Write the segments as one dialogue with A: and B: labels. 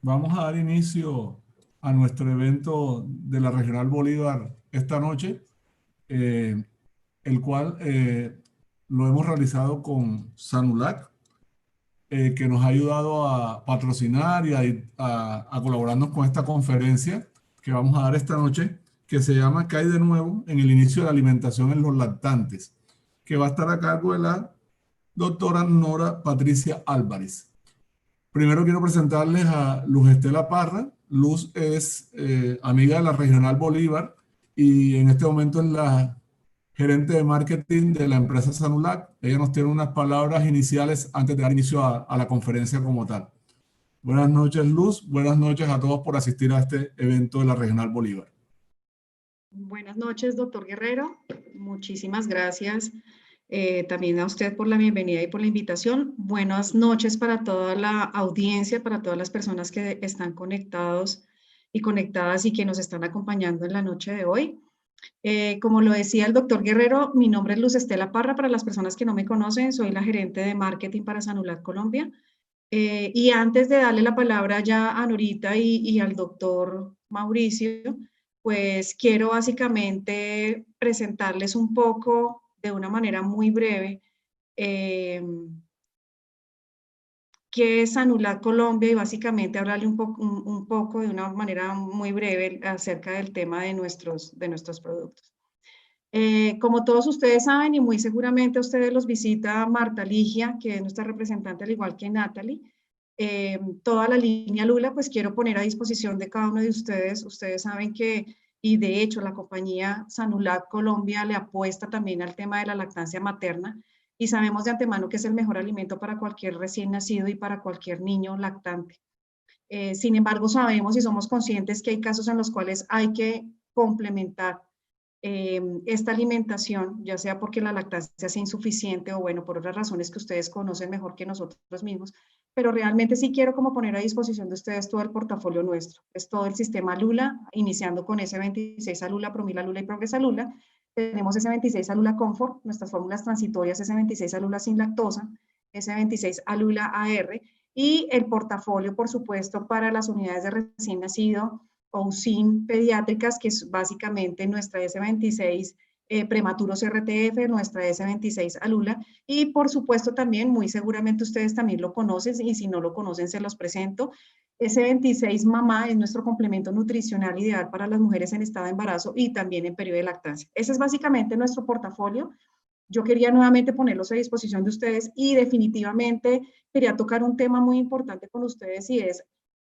A: Vamos a dar inicio a nuestro evento de la Regional Bolívar esta noche, eh, el cual lo hemos realizado con Sanulac, que nos ha ayudado a patrocinar y a colaborarnos con esta conferencia que vamos a dar esta noche, que se llama ¿Qué hay de nuevo en el inicio de la alimentación en los lactantes?, que va a estar a cargo de la doctora Nora Patricia Álvarez. Primero quiero presentarles a Luz Estela Parra. Luz es amiga de la Regional Bolívar y en este momento es la gerente de marketing de la empresa Sanulac. Ella nos tiene unas palabras iniciales antes de dar inicio a la conferencia como tal. Buenas noches, Luz. Buenas noches a todos por asistir a este evento de la Regional Bolívar.
B: Buenas noches, doctor Guerrero. Muchísimas gracias también a usted por la bienvenida y por la invitación. Buenas noches para toda la audiencia, para todas las personas que están conectados y conectadas y que nos están acompañando en la noche de hoy. Como lo decía el doctor Guerrero, mi nombre es Luz Estela Parra. Para las personas que no me conocen, soy la gerente de marketing para Sanulac Colombia. Y antes de darle la palabra ya a Norita y al doctor Mauricio, pues quiero básicamente presentarles un poco de una manera muy breve eh, qué es Sanulac Colombia y básicamente hablarle un poco de una manera muy breve acerca del tema de nuestros productos. Como todos ustedes saben y muy seguramente a ustedes los visita Marta Ligia, que es nuestra representante al igual que Natalie, toda la línea Lula, pues quiero poner a disposición de cada uno de ustedes. Ustedes saben que, y de hecho la compañía Sanulac Colombia le apuesta también al tema de la lactancia materna y sabemos de antemano que es el mejor alimento para cualquier recién nacido y para cualquier niño lactante. Sin embargo, sabemos y somos conscientes que hay casos en los cuales hay que complementar esta alimentación, ya sea porque la lactancia sea insuficiente o bueno, por otras razones que ustedes conocen mejor que nosotros mismos, pero realmente sí quiero como poner a disposición de ustedes todo el portafolio nuestro. Es todo el sistema Lula, iniciando con S26 Alula, Promila Lula y Progresa Lula. Tenemos S26 Alula Comfort, nuestras fórmulas transitorias S26 Alula sin lactosa, S26 Alula AR y el portafolio, por supuesto, para las unidades de recién nacido, o USIN pediátricas, que es básicamente nuestra S26 prematuros RTF, nuestra S26 Alula, y por supuesto también, muy seguramente ustedes también lo conocen, y si no lo conocen se los presento, S26 Mamá es nuestro complemento nutricional ideal para las mujeres en estado de embarazo y también en periodo de lactancia. Ese es básicamente nuestro portafolio. Yo quería nuevamente ponerlos a disposición de ustedes y definitivamente quería tocar un tema muy importante con ustedes y es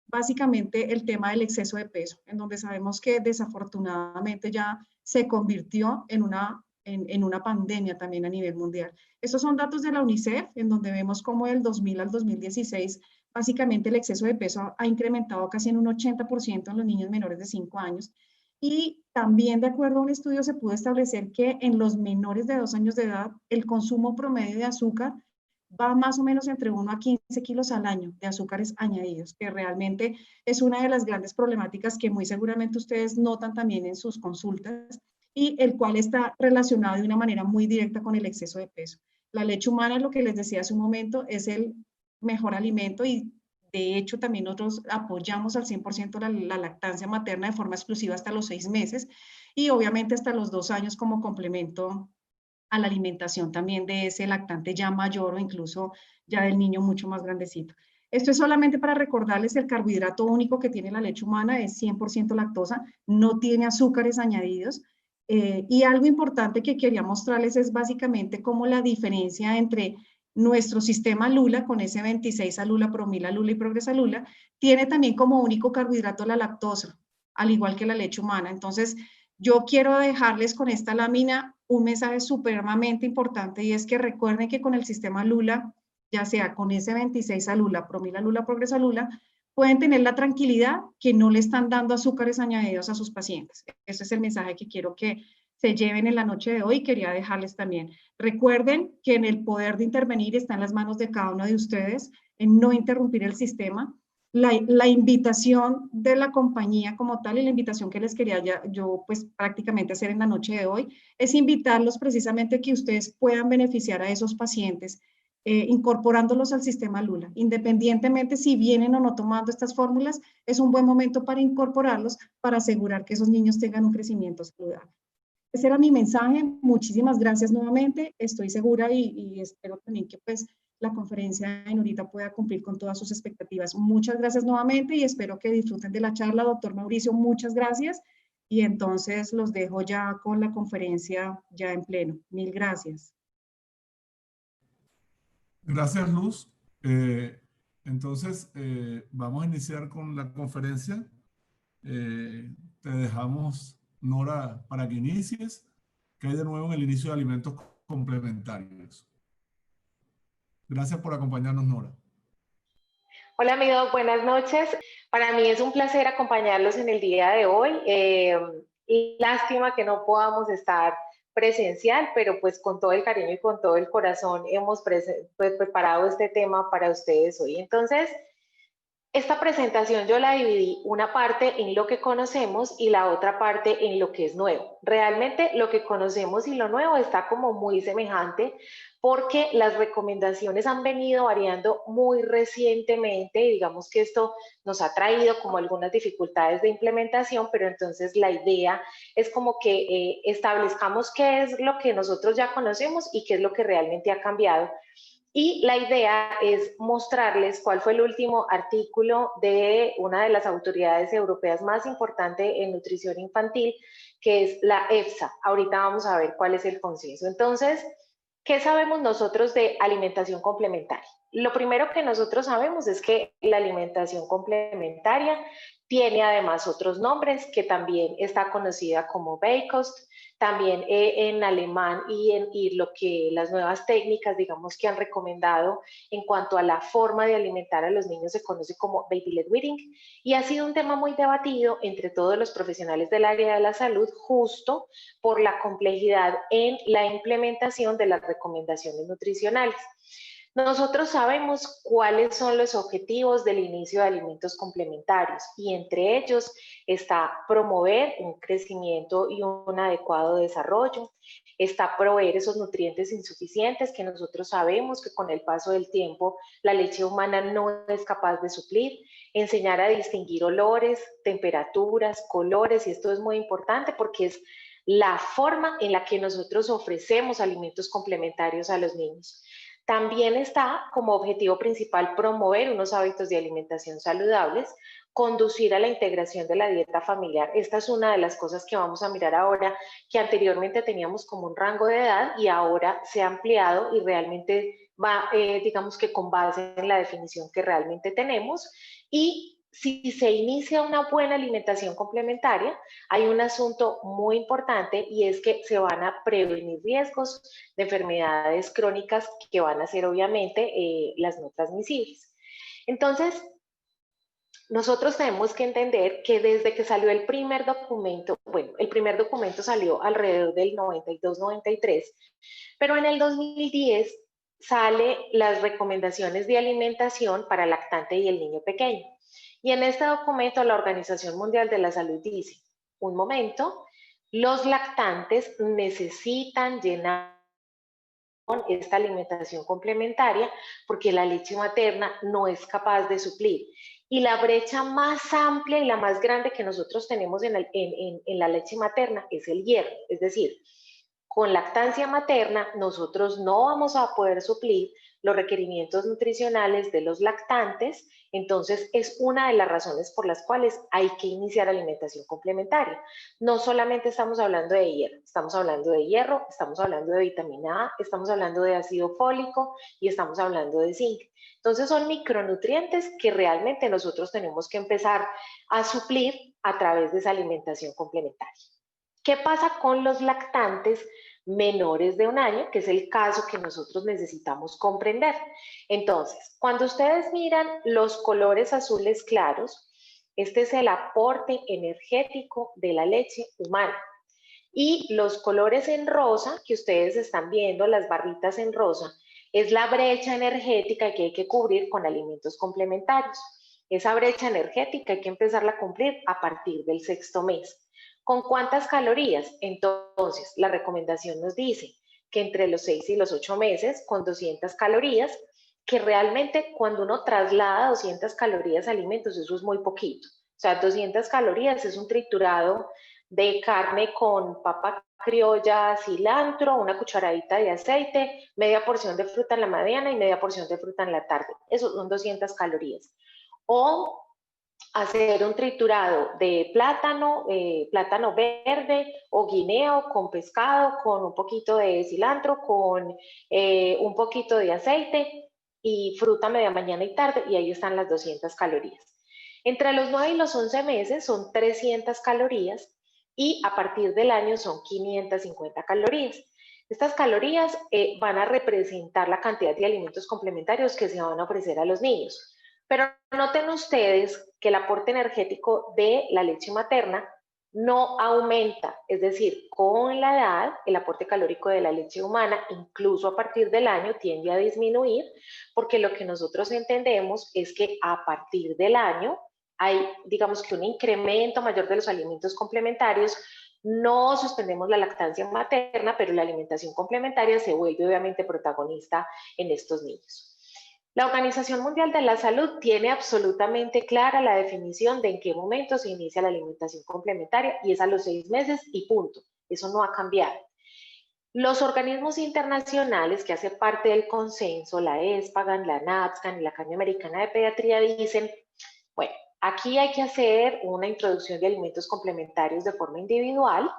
B: básicamente el tema del exceso de peso, en donde sabemos que desafortunadamente ya se convirtió en una pandemia también a nivel mundial. Estos son datos de la UNICEF, en donde vemos cómo del 2000 al 2016, básicamente el exceso de peso ha incrementado casi en un 80% en los niños menores de 5 años. Y también, de acuerdo a un estudio, se pudo establecer que en los menores de 2 años de edad, el consumo promedio de azúcar va más o menos entre 1 a 15 kilos al año de azúcares añadidos, que realmente es una de las grandes problemáticas que muy seguramente ustedes notan también en sus consultas y el cual está relacionado de una manera muy directa con el exceso de peso. La leche humana, lo que les decía hace un momento, es el mejor alimento y de hecho también nosotros apoyamos al 100% la lactancia materna de forma exclusiva hasta los 6 meses y obviamente hasta los 2 años como complemento a la alimentación también de ese lactante ya mayor o incluso ya del niño mucho más grandecito. Esto es solamente para recordarles que el carbohidrato único que tiene la leche humana es 100% lactosa, no tiene azúcares añadidos. Y algo importante que quería mostrarles es básicamente cómo la diferencia entre nuestro sistema Lula con ese 26 Alula, Promila Lula y Progresa Lula, tiene también como único carbohidrato la lactosa, al igual que la leche humana. Entonces, yo quiero dejarles con esta lámina un mensaje supremamente importante y es que recuerden que con el sistema Lula, ya sea con ese 26 Lula, Promila Lula, Progresa Lula, pueden tener la tranquilidad que no le están dando azúcares añadidos a sus pacientes. Ese es el mensaje que quiero que se lleven en la noche de hoy. Quería dejarles también. Recuerden que en el poder de intervenir está en las manos de cada uno de ustedes, en no interrumpir el sistema. La invitación de la compañía como tal y la invitación que les quería yo pues prácticamente hacer en la noche de hoy es invitarlos precisamente a que ustedes puedan beneficiar a esos pacientes incorporándolos al sistema Lula. Independientemente si vienen o no tomando estas fórmulas, es un buen momento para incorporarlos para asegurar que esos niños tengan un crecimiento saludable. Ese era mi mensaje. Muchísimas gracias nuevamente. Estoy segura y espero también que pues la conferencia en ahorita pueda cumplir con todas sus expectativas. Muchas gracias nuevamente y espero que disfruten de la charla. Doctor Mauricio, muchas gracias. Y entonces los dejo ya con la conferencia ya en pleno. Mil gracias.
A: Gracias, Luz. Entonces, vamos a iniciar con la conferencia. Te dejamos, Nora, para que inicies. Que hay de nuevo en el inicio de alimentos complementarios. Gracias por acompañarnos, Nora.
C: Hola amigos, buenas noches. Para mí es un placer acompañarlos en el día de hoy. Lástima que no podamos estar presencial, pero pues con todo el cariño y con todo el corazón hemos preparado este tema para ustedes hoy. Entonces, esta presentación yo la dividí una parte en lo que conocemos y la otra parte en lo que es nuevo. Realmente lo que conocemos y lo nuevo está como muy semejante porque las recomendaciones han venido variando muy recientemente y digamos que esto nos ha traído como algunas dificultades de implementación, pero entonces la idea es como que establezcamos qué es lo que nosotros ya conocemos y qué es lo que realmente ha cambiado. Y la idea es mostrarles cuál fue el último artículo de una de las autoridades europeas más importantes en nutrición infantil, que es la EFSA. Ahorita vamos a ver cuál es el consenso. Entonces, ¿qué sabemos nosotros de alimentación complementaria? Lo primero que nosotros sabemos es que la alimentación complementaria tiene además otros nombres, que también está conocida como Beikost, también en alemán y lo que las nuevas técnicas, digamos, que han recomendado en cuanto a la forma de alimentar a los niños se conoce como baby-led weaning, y ha sido un tema muy debatido entre todos los profesionales del área de la salud, justo por la complejidad en la implementación de las recomendaciones nutricionales. Nosotros sabemos cuáles son los objetivos del inicio de alimentos complementarios y entre ellos está promover un crecimiento y un adecuado desarrollo, está proveer esos nutrientes insuficientes que nosotros sabemos que con el paso del tiempo la leche humana no es capaz de suplir, enseñar a distinguir olores, temperaturas, colores, y esto es muy importante porque es la forma en la que nosotros ofrecemos alimentos complementarios a los niños. También está como objetivo principal promover unos hábitos de alimentación saludables, conducir a la integración de la dieta familiar. Esta es una de las cosas que vamos a mirar ahora, que anteriormente teníamos como un rango de edad y ahora se ha ampliado y realmente va, digamos que con base en la definición que realmente tenemos. Y si se inicia una buena alimentación complementaria, hay un asunto muy importante y es que se van a prevenir riesgos de enfermedades crónicas que van a ser obviamente las no transmisibles. Entonces, nosotros tenemos que entender que desde que salió el primer documento, bueno, el primer documento salió alrededor del 92-93, pero en el 2010 sale las recomendaciones de alimentación para el lactante y el niño pequeño. Y en este documento la Organización Mundial de la Salud dice, un momento, los lactantes necesitan llenar esta alimentación complementaria porque la leche materna no es capaz de suplir. Y la brecha más amplia y la más grande que nosotros tenemos en la leche materna es el hierro. Es decir, con lactancia materna nosotros no vamos a poder suplir los requerimientos nutricionales de los lactantes, entonces es una de las razones por las cuales hay que iniciar alimentación complementaria. No solamente estamos hablando de hierro, estamos hablando de hierro, estamos hablando de vitamina A, estamos hablando de ácido fólico y estamos hablando de zinc. Entonces son micronutrientes que realmente nosotros tenemos que empezar a suplir a través de esa alimentación complementaria. ¿Qué pasa con los lactantes menores de un año? Que es el caso que nosotros necesitamos comprender. Entonces, cuando ustedes miran los colores azules claros, este es el aporte energético de la leche humana. Y los colores en rosa, que ustedes están viendo, las barritas en rosa, es la brecha energética que hay que cubrir con alimentos complementarios. Esa brecha energética hay que empezarla a cumplir a partir del 6º mes. ¿Con cuántas calorías? Entonces, la recomendación nos dice que entre los 6 y los 8 meses con 200 calorías, que realmente cuando uno traslada 200 calorías a alimentos, eso es muy poquito. O sea, 200 calorías es un triturado de carne con papa criolla, cilantro, una cucharadita de aceite, media porción de fruta en la mañana y media porción de fruta en la tarde. Eso son 200 calorías. O hacer un triturado de plátano, plátano verde o guineo con pescado, con un poquito de cilantro, con un poquito de aceite y fruta media mañana y tarde, y ahí están las 200 calorías. Entre los 9 y los 11 meses son 300 calorías y a partir del año son 550 calorías. Estas calorías van a representar la cantidad de alimentos complementarios que se van a ofrecer a los niños. Pero noten ustedes que el aporte energético de la leche materna no aumenta, es decir, con la edad el aporte calórico de la leche humana, incluso a partir del año, tiende a disminuir, porque lo que nosotros entendemos es que a partir del año hay, digamos que un incremento mayor de los alimentos complementarios. No suspendemos la lactancia materna, pero la alimentación complementaria se vuelve obviamente protagonista en estos niños. La Organización Mundial de la Salud tiene absolutamente clara la definición de en qué momento se inicia la alimentación complementaria y es a los 6 meses y punto. Eso no ha cambiado. Los organismos internacionales que hacen parte del consenso, la ESPAGAN, la NAPSCAN y la Academia Americana de Pediatría dicen, bueno, aquí hay que hacer una introducción de alimentos complementarios de forma individual,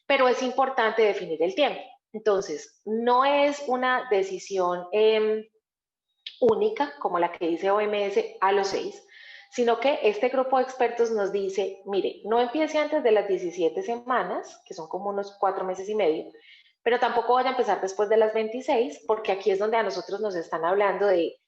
C: pero es importante definir el tiempo. Entonces, no es una decisión única, como la que dice OMS, a los 6, sino que este grupo de expertos nos dice, mire, no empiece antes de las 17 semanas, que son como unos 4 meses y medio, pero tampoco vaya a empezar después de las 26, porque aquí es donde a nosotros nos están hablando de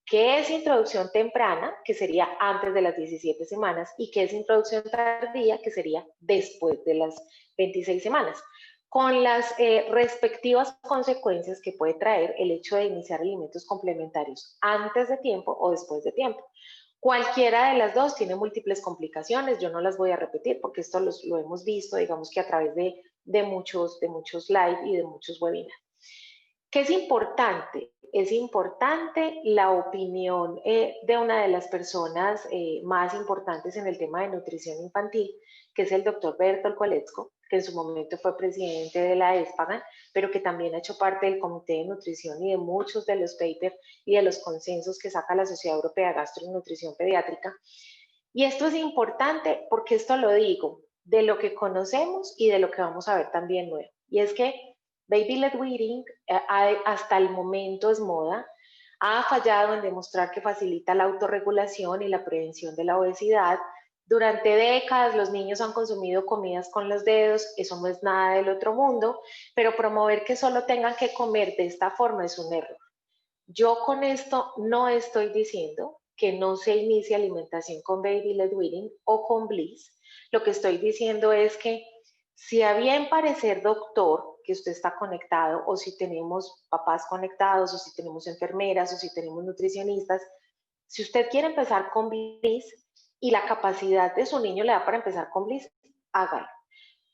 C: qué es introducción temprana, que sería antes de las 17 semanas, y qué es introducción tardía, que sería después de las 26 semanas, con las respectivas consecuencias que puede traer el hecho de iniciar alimentos complementarios antes de tiempo o después de tiempo. Cualquiera de las dos tiene múltiples complicaciones, yo no las voy a repetir porque esto lo hemos visto, digamos que a través de muchos live y de muchos webinars. ¿Qué es importante? Es importante la opinión de una de las personas más importantes en el tema de nutrición infantil, que es el doctor Bertolt Kolecko, que en su momento fue presidente de la ESPAGAN, pero que también ha hecho parte del Comité de Nutrición y de muchos de los papers y de los consensos que saca la Sociedad Europea de Gastro y Nutrición Pediátrica. Y esto es importante porque esto lo digo de lo que conocemos y de lo que vamos a ver también nuevo. Y es que Baby-led weaning hasta el momento es moda, ha fallado en demostrar que facilita la autorregulación y la prevención de la obesidad. Durante décadas los niños han consumido comidas con los dedos, eso no es nada del otro mundo, pero promover que solo tengan que comer de esta forma es un error. Yo con esto no estoy diciendo que no se inicie alimentación con Baby-led weaning o con Bliss. Lo que estoy diciendo es que si a bien parecer, doctor, que usted está conectado, o si tenemos papás conectados, o si tenemos enfermeras, o si tenemos nutricionistas, si usted quiere empezar con Bliss y la capacidad de su niño le da para empezar con Bliss, hágalo.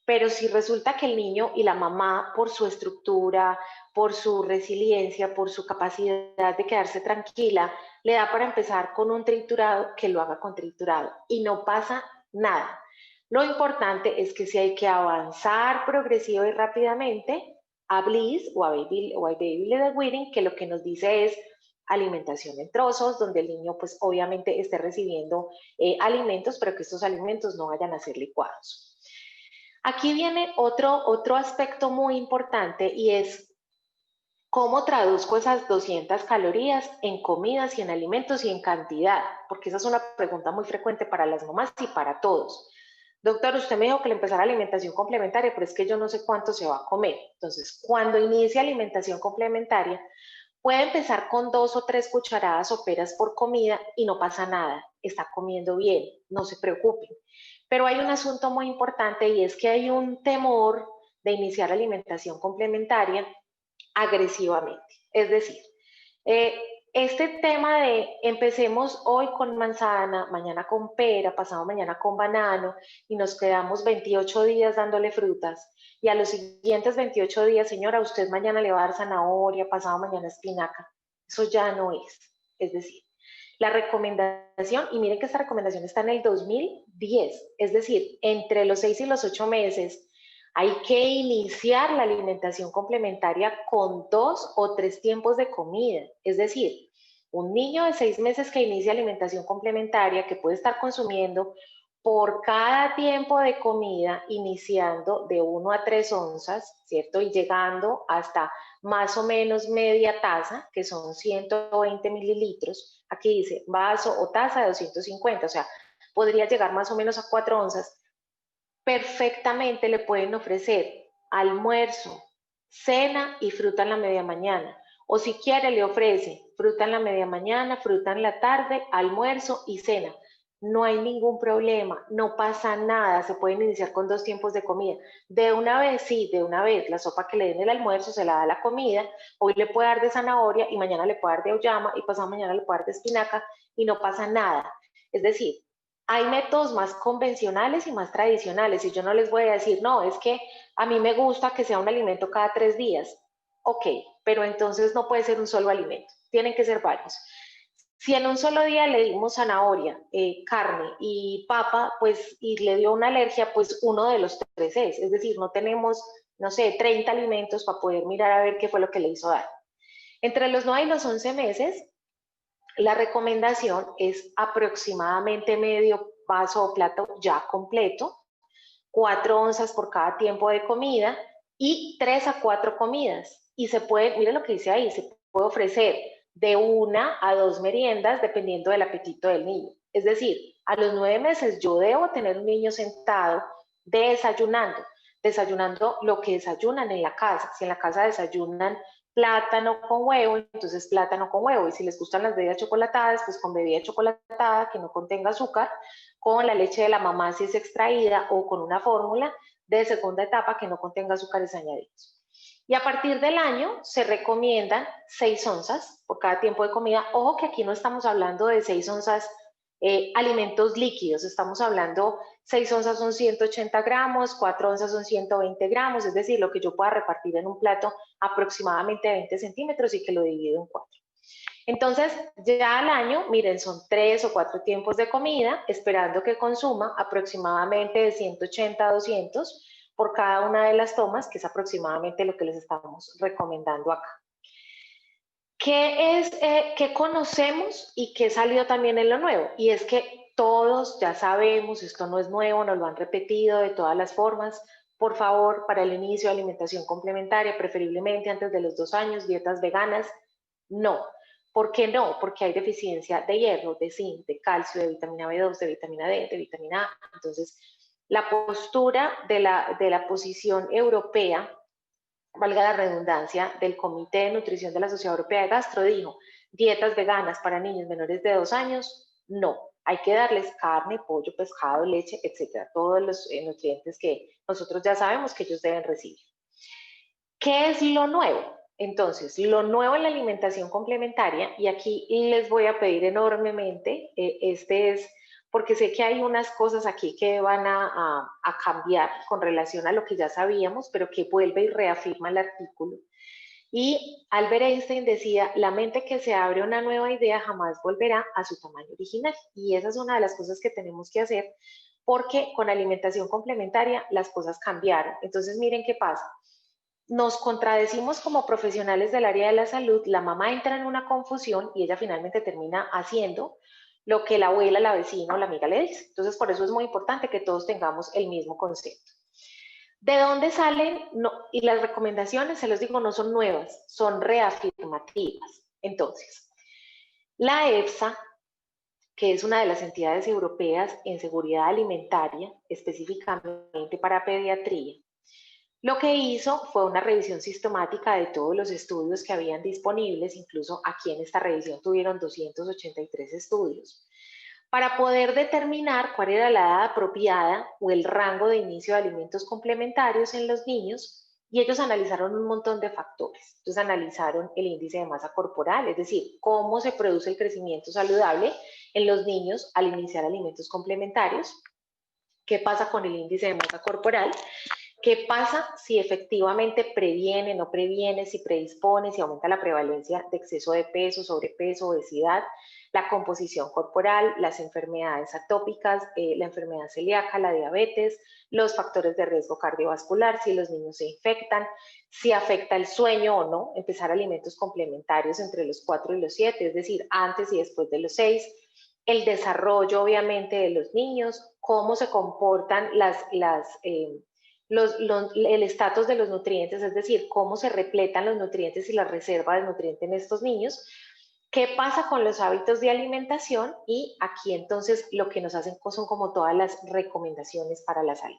C: Pero si resulta que el niño y la mamá, por su estructura, por su resiliencia, por su capacidad de quedarse tranquila, le da para empezar con un triturado, que lo haga con triturado y no pasa nada. Lo importante es que si hay que avanzar progresivo y rápidamente a Bliss o a Baby-led weaning, que lo que nos dice es alimentación en trozos, donde el niño pues obviamente esté recibiendo alimentos, pero que estos alimentos no vayan a ser licuados. Aquí viene otro aspecto muy importante y es cómo traduzco esas 200 calorías en comidas y en alimentos y en cantidad, porque esa es una pregunta muy frecuente para las mamás y para todos. Doctor, usted me dijo que le empezara alimentación complementaria, pero es que yo no sé cuánto se va a comer. Entonces, cuando inicie alimentación complementaria, puede empezar con 2 o 3 cucharadas soperas por comida y no pasa nada, está comiendo bien, no se preocupen. Pero hay un asunto muy importante y es que hay un temor de iniciar alimentación complementaria agresivamente. Es decir, este tema de empecemos hoy con manzana, mañana con pera, pasado mañana con banano y nos quedamos 28 días dándole frutas y a los siguientes 28 días, señora, usted mañana le va a dar zanahoria, pasado mañana espinaca. Eso ya no es. Es decir, la recomendación, y miren que esta recomendación está en el 2010, es decir, entre los 6 y los 8 meses hay que iniciar la alimentación complementaria con 2 o 3 tiempos de comida. Es decir, un niño de 6 meses que inicia alimentación complementaria, que puede estar consumiendo por cada tiempo de comida, iniciando de 1 a 3 onzas, ¿cierto? Y llegando hasta más o menos media taza, que son 120 mililitros. Aquí dice vaso o taza de 250, o sea, podría llegar más o menos a 4 onzas. Perfectamente le pueden ofrecer almuerzo, cena y fruta en la media mañana. O si quiere le ofrece fruta en la media mañana, fruta en la tarde, almuerzo y cena. No hay ningún problema, no pasa nada, se pueden iniciar con 2 tiempos de comida. De una vez, sí, de una vez, la sopa que le den el almuerzo se la da la comida, hoy le puede dar de zanahoria y mañana le puede dar de auyama y pasado mañana le puede dar de espinaca y no pasa nada. Es decir, hay métodos más convencionales y más tradicionales y yo no les voy a decir, no, es que a mí me gusta que sea un alimento cada 3 días. Ok, pero entonces no puede ser un solo alimento, tienen que ser varios. Si en un solo día le dimos zanahoria, carne y papa, pues, y le dio una alergia, pues uno de los 3 es decir, no tenemos, no sé, 30 alimentos para poder mirar a ver qué fue lo que le hizo daño. Entre los 9 y los 11 meses, la recomendación es aproximadamente medio vaso o plato ya completo, 4 onzas por cada tiempo de comida y 3 a 4 comidas. Y se puede, miren lo que dice ahí, se puede ofrecer de 1 a 2 meriendas dependiendo del apetito del niño. Es decir, a los 9 meses yo debo tener un niño sentado desayunando lo que desayunan en la casa. Si en la casa desayunan plátano con huevo, entonces plátano con huevo. Y si les gustan las bebidas chocolatadas, pues con bebida chocolatada que no contenga azúcar, con la leche de la mamá si es extraída o con una fórmula de segunda etapa que no contenga azúcares añadidos. Y a partir del año se recomiendan 6 onzas por cada tiempo de comida. Ojo que aquí no estamos hablando de 6 onzas alimentos líquidos, estamos hablando 6 onzas son 180 gramos, 4 onzas son 120 gramos, es decir, lo que yo pueda repartir en un plato aproximadamente 20 centímetros y que lo divido en 4. Entonces, ya al año, miren, son 3 o 4 tiempos de comida, esperando que consuma aproximadamente de 180 a 200 por cada una de las tomas, que es aproximadamente lo que les estamos recomendando acá. ¿Qué conocemos y qué salió también en lo nuevo? Y es que todos ya sabemos, esto no es nuevo, nos lo han repetido de todas las formas. Por favor, para el inicio de alimentación complementaria, preferiblemente antes de los 2 años, dietas veganas, no. ¿Por qué no? Porque hay deficiencia de hierro, de zinc, de calcio, de vitamina B2, de vitamina D, de vitamina A. Entonces, la postura de la posición europea, valga la redundancia, del Comité de Nutrición de la Sociedad Europea de Gastro dijo, dietas veganas para niños menores de 2 años, no. Hay que darles carne, pollo, pescado, leche, etcétera, todos los nutrientes que nosotros ya sabemos que ellos deben recibir. ¿Qué es lo nuevo? Entonces, lo nuevo en la alimentación complementaria, y aquí les voy a pedir enormemente, porque sé que hay unas cosas aquí que van a cambiar con relación a lo que ya sabíamos, pero que vuelve y reafirma el artículo. Y Albert Einstein decía, la mente que se abre a una nueva idea jamás volverá a su tamaño original. Y esa es una de las cosas que tenemos que hacer, porque con alimentación complementaria las cosas cambiaron. Entonces, miren qué pasa. Nos contradecimos como profesionales del área de la salud, la mamá entra en una confusión y ella finalmente termina haciendo lo que la abuela, la vecina o la amiga le dice. Entonces, por eso es muy importante que todos tengamos el mismo concepto. ¿De dónde salen? No, y las recomendaciones, se los digo, no son nuevas, son reafirmativas. Entonces, la EFSA, que es una de las entidades europeas en seguridad alimentaria, específicamente para pediatría, lo que hizo fue una revisión sistemática de todos los estudios que habían disponibles, incluso aquí en esta revisión tuvieron 283 estudios, para poder determinar cuál era la edad apropiada o el rango de inicio de alimentos complementarios en los niños y ellos analizaron un montón de factores. Entonces analizaron el índice de masa corporal, es decir, cómo se produce el crecimiento saludable en los niños al iniciar alimentos complementarios, qué pasa con el índice de masa corporal, qué pasa si efectivamente previene, no previene, si predispone, si aumenta la prevalencia de exceso de peso, sobrepeso, obesidad, la composición corporal, las enfermedades atópicas, la enfermedad celíaca, la diabetes, los factores de riesgo cardiovascular, si los niños se infectan, si afecta el sueño o no, empezar alimentos complementarios entre los 4 y los 7, es decir, antes y después de los 6, el desarrollo obviamente de los niños, cómo se comportan el estatus de los nutrientes, es decir, cómo se repletan los nutrientes y la reserva de nutrientes en estos niños, qué pasa con los hábitos de alimentación, y aquí entonces lo que nos hacen son como todas las recomendaciones para la salud.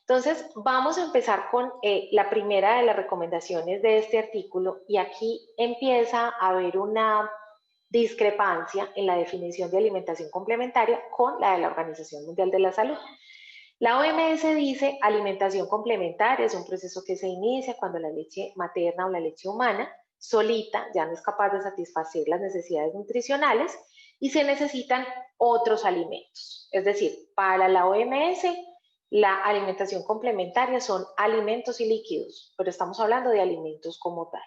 C: Entonces vamos a empezar con la primera de las recomendaciones de este artículo, y aquí empieza a haber una discrepancia en la definición de alimentación complementaria con la de la Organización Mundial de la Salud. La OMS dice alimentación complementaria es un proceso que se inicia cuando la leche materna o la leche humana solita ya no es capaz de satisfacer las necesidades nutricionales y se necesitan otros alimentos. Es decir, para la OMS, la alimentación complementaria son alimentos y líquidos, pero estamos hablando de alimentos como tal.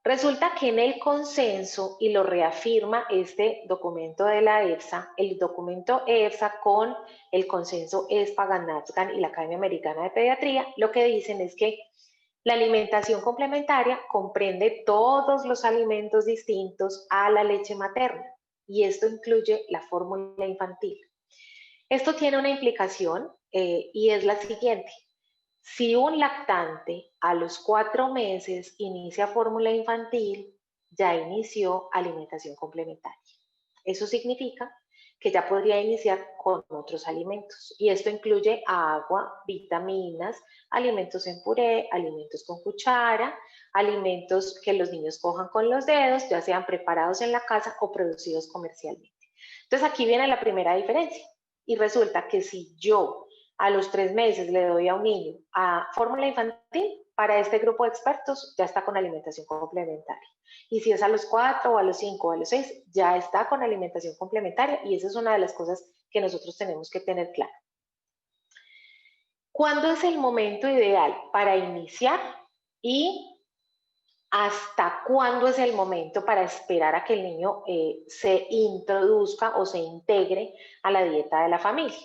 C: Resulta que en el consenso, y lo reafirma este documento de la EFSA, el documento EFSA con el consenso ESPA-GANASCAN y la Academia Americana de Pediatría, lo que dicen es que la alimentación complementaria comprende todos los alimentos distintos a la leche materna, y esto incluye la fórmula infantil. Esto tiene una implicación y es la siguiente. Si un lactante a los 4 meses inicia fórmula infantil, ya inició alimentación complementaria. Eso significa que ya podría iniciar con otros alimentos, y esto incluye agua, vitaminas, alimentos en puré, alimentos con cuchara, alimentos que los niños cojan con los dedos, ya sean preparados en la casa o producidos comercialmente. Entonces aquí viene la primera diferencia, y resulta que si yo a los 3 meses le doy a un niño a fórmula infantil, para este grupo de expertos ya está con alimentación complementaria. Y si es a los 4 o a los 5 o a los 6, ya está con alimentación complementaria, y esa es una de las cosas que nosotros tenemos que tener claro. ¿Cuándo es el momento ideal para iniciar y hasta cuándo es el momento para esperar a que el niño se introduzca o se integre a la dieta de la familia?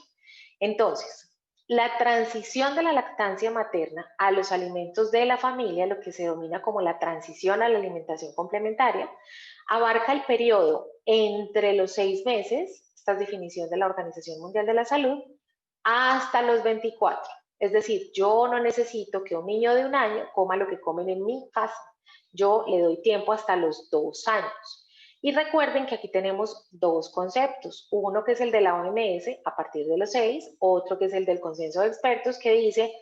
C: Entonces, la transición de la lactancia materna a los alimentos de la familia, lo que se denomina como la transición a la alimentación complementaria, abarca el periodo entre los 6 meses, esta es definición de la Organización Mundial de la Salud, hasta los 24. Es decir, yo no necesito que un niño de 1 año coma lo que comen en mi casa. Yo le doy tiempo hasta los 2 años. Y recuerden que aquí tenemos 2 conceptos, uno que es el de la OMS a partir de los 6, otro que es el del consenso de expertos que dice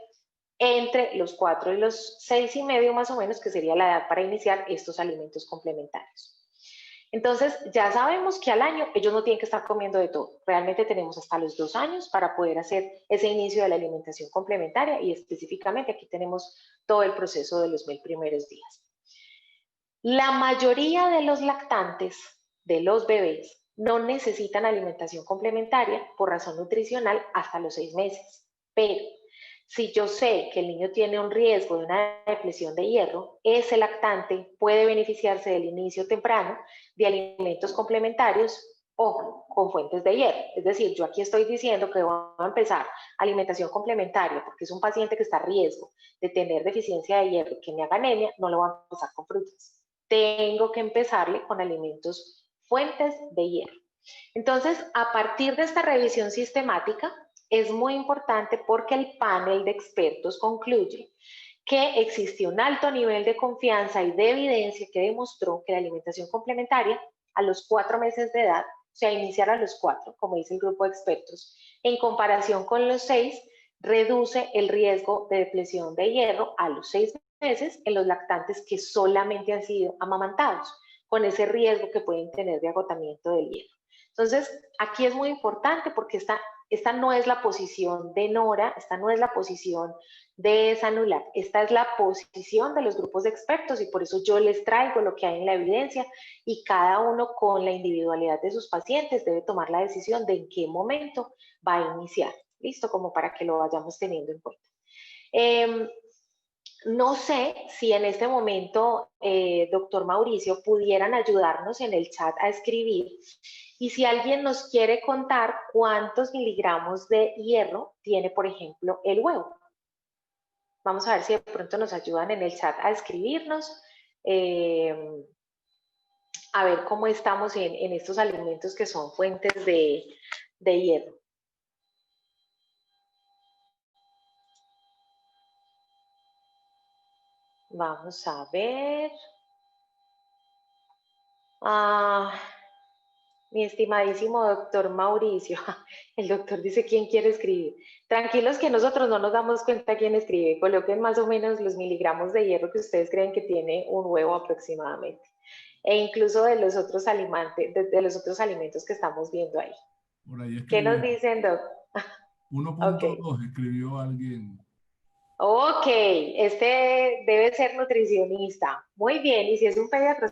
C: entre los 4 y los 6 y medio más o menos, que sería la edad para iniciar estos alimentos complementarios. Entonces ya sabemos que al año ellos no tienen que estar comiendo de todo, realmente tenemos hasta los 2 años para poder hacer ese inicio de la alimentación complementaria, y específicamente aquí tenemos todo el proceso de los 1000 primeros días. La mayoría de los lactantes, de los bebés, no necesitan alimentación complementaria por razón nutricional hasta los 6 meses. Pero si yo sé que el niño tiene un riesgo de una depresión de hierro, ese lactante puede beneficiarse del inicio temprano de alimentos complementarios o con fuentes de hierro. Es decir, yo aquí estoy diciendo que voy a empezar alimentación complementaria porque es un paciente que está a riesgo de tener deficiencia de hierro, que me haga anemia, no lo voy a empezar con frutas. Tengo que empezarle con alimentos fuentes de hierro. Entonces, a partir de esta revisión sistemática, es muy importante porque el panel de expertos concluye que existe un alto nivel de confianza y de evidencia que demostró que la alimentación complementaria a los 4 meses de edad, o sea, iniciar a los 4, como dice el grupo de expertos, en comparación con los 6, reduce el riesgo de depresión de hierro a los 6 meses en los lactantes que solamente han sido amamantados, con ese riesgo que pueden tener de agotamiento del hierro. Entonces, aquí es muy importante porque esta Esta no es la posición de Nora, esta no es la posición de Sanulac, esta es la posición de los grupos de expertos y por eso yo les traigo lo que hay en la evidencia y cada uno con la individualidad de sus pacientes debe tomar la decisión de en qué momento va a iniciar. ¿Listo? Como para que lo vayamos teniendo en cuenta. No sé si en este momento, doctor Mauricio, pudieran ayudarnos en el chat a escribir y si alguien nos quiere contar cuántos miligramos de hierro tiene, por ejemplo, el huevo. Vamos a ver si de pronto nos ayudan en el chat a escribirnos, a ver cómo estamos en estos alimentos que son fuentes de hierro. Vamos a ver. Mi estimadísimo doctor Mauricio, el doctor dice quién quiere escribir. Tranquilos que nosotros no nos damos cuenta quién escribe, coloquen más o menos los miligramos de hierro que ustedes creen que tiene un huevo aproximadamente. E incluso de los otros alimentos que estamos viendo ahí.
A: Por ahí
C: ¿Qué nos
A: escribieron.
C: dicen, doc?
A: 1.2 escribió alguien.
C: Ok, este debe ser nutricionista. Muy bien, y si es un pediatra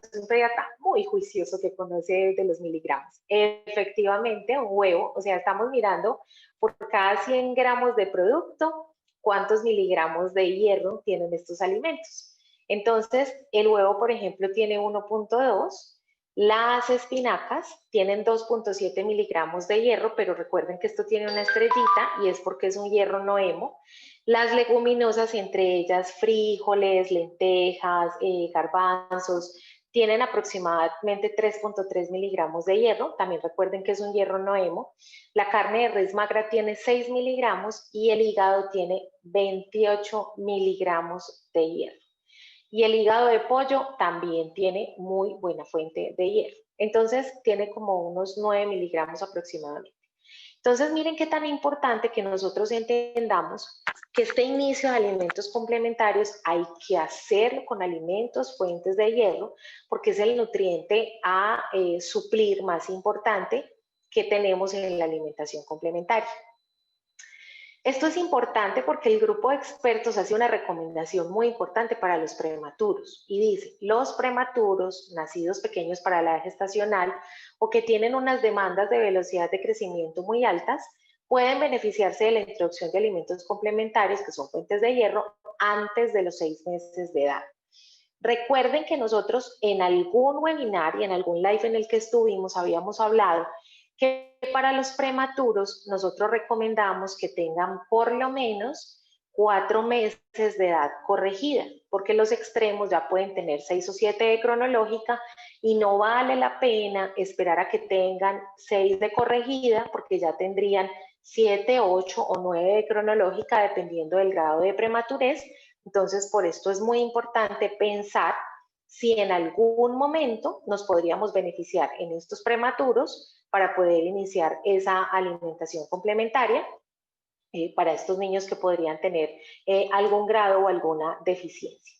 C: muy juicioso que conoce de los miligramos. Efectivamente, un huevo, o sea, estamos mirando por cada 100 gramos de producto, cuántos miligramos de hierro tienen estos alimentos. Entonces, el huevo, por ejemplo, tiene 1.2, las espinacas tienen 2.7 miligramos de hierro, pero recuerden que esto tiene una estrellita y es porque es un hierro no hemo. Las leguminosas, entre ellas frijoles, lentejas, garbanzos, tienen aproximadamente 3.3 miligramos de hierro. También recuerden que es un hierro no hemo. La carne de res magra tiene 6 miligramos y el hígado tiene 28 miligramos de hierro. Y el hígado de pollo también tiene muy buena fuente de hierro. Entonces, tiene como unos 9 miligramos aproximadamente. Entonces, miren qué tan importante que nosotros entendamos que este inicio de alimentos complementarios hay que hacerlo con alimentos fuentes de hierro, porque es el nutriente a suplir más importante que tenemos en la alimentación complementaria. Esto es importante porque el grupo de expertos hace una recomendación muy importante para los prematuros y dice, los prematuros nacidos pequeños para la edad gestacional o que tienen unas demandas de velocidad de crecimiento muy altas, pueden beneficiarse de la introducción de alimentos complementarios que son fuentes de hierro antes de los 6 meses de edad. Recuerden que nosotros en algún webinar y en algún live en el que estuvimos habíamos hablado que para los prematuros nosotros recomendamos que tengan por lo menos 4 meses de edad corregida, porque los extremos ya pueden tener 6 o 7 de cronológica y no vale la pena esperar a que tengan 6 de corregida, porque ya tendrían 7, 8 o 9 de cronológica dependiendo del grado de prematurez. Entonces, por esto es muy importante pensar si en algún momento nos podríamos beneficiar en estos prematuros para poder iniciar esa alimentación complementaria para estos niños que podrían tener algún grado o alguna deficiencia.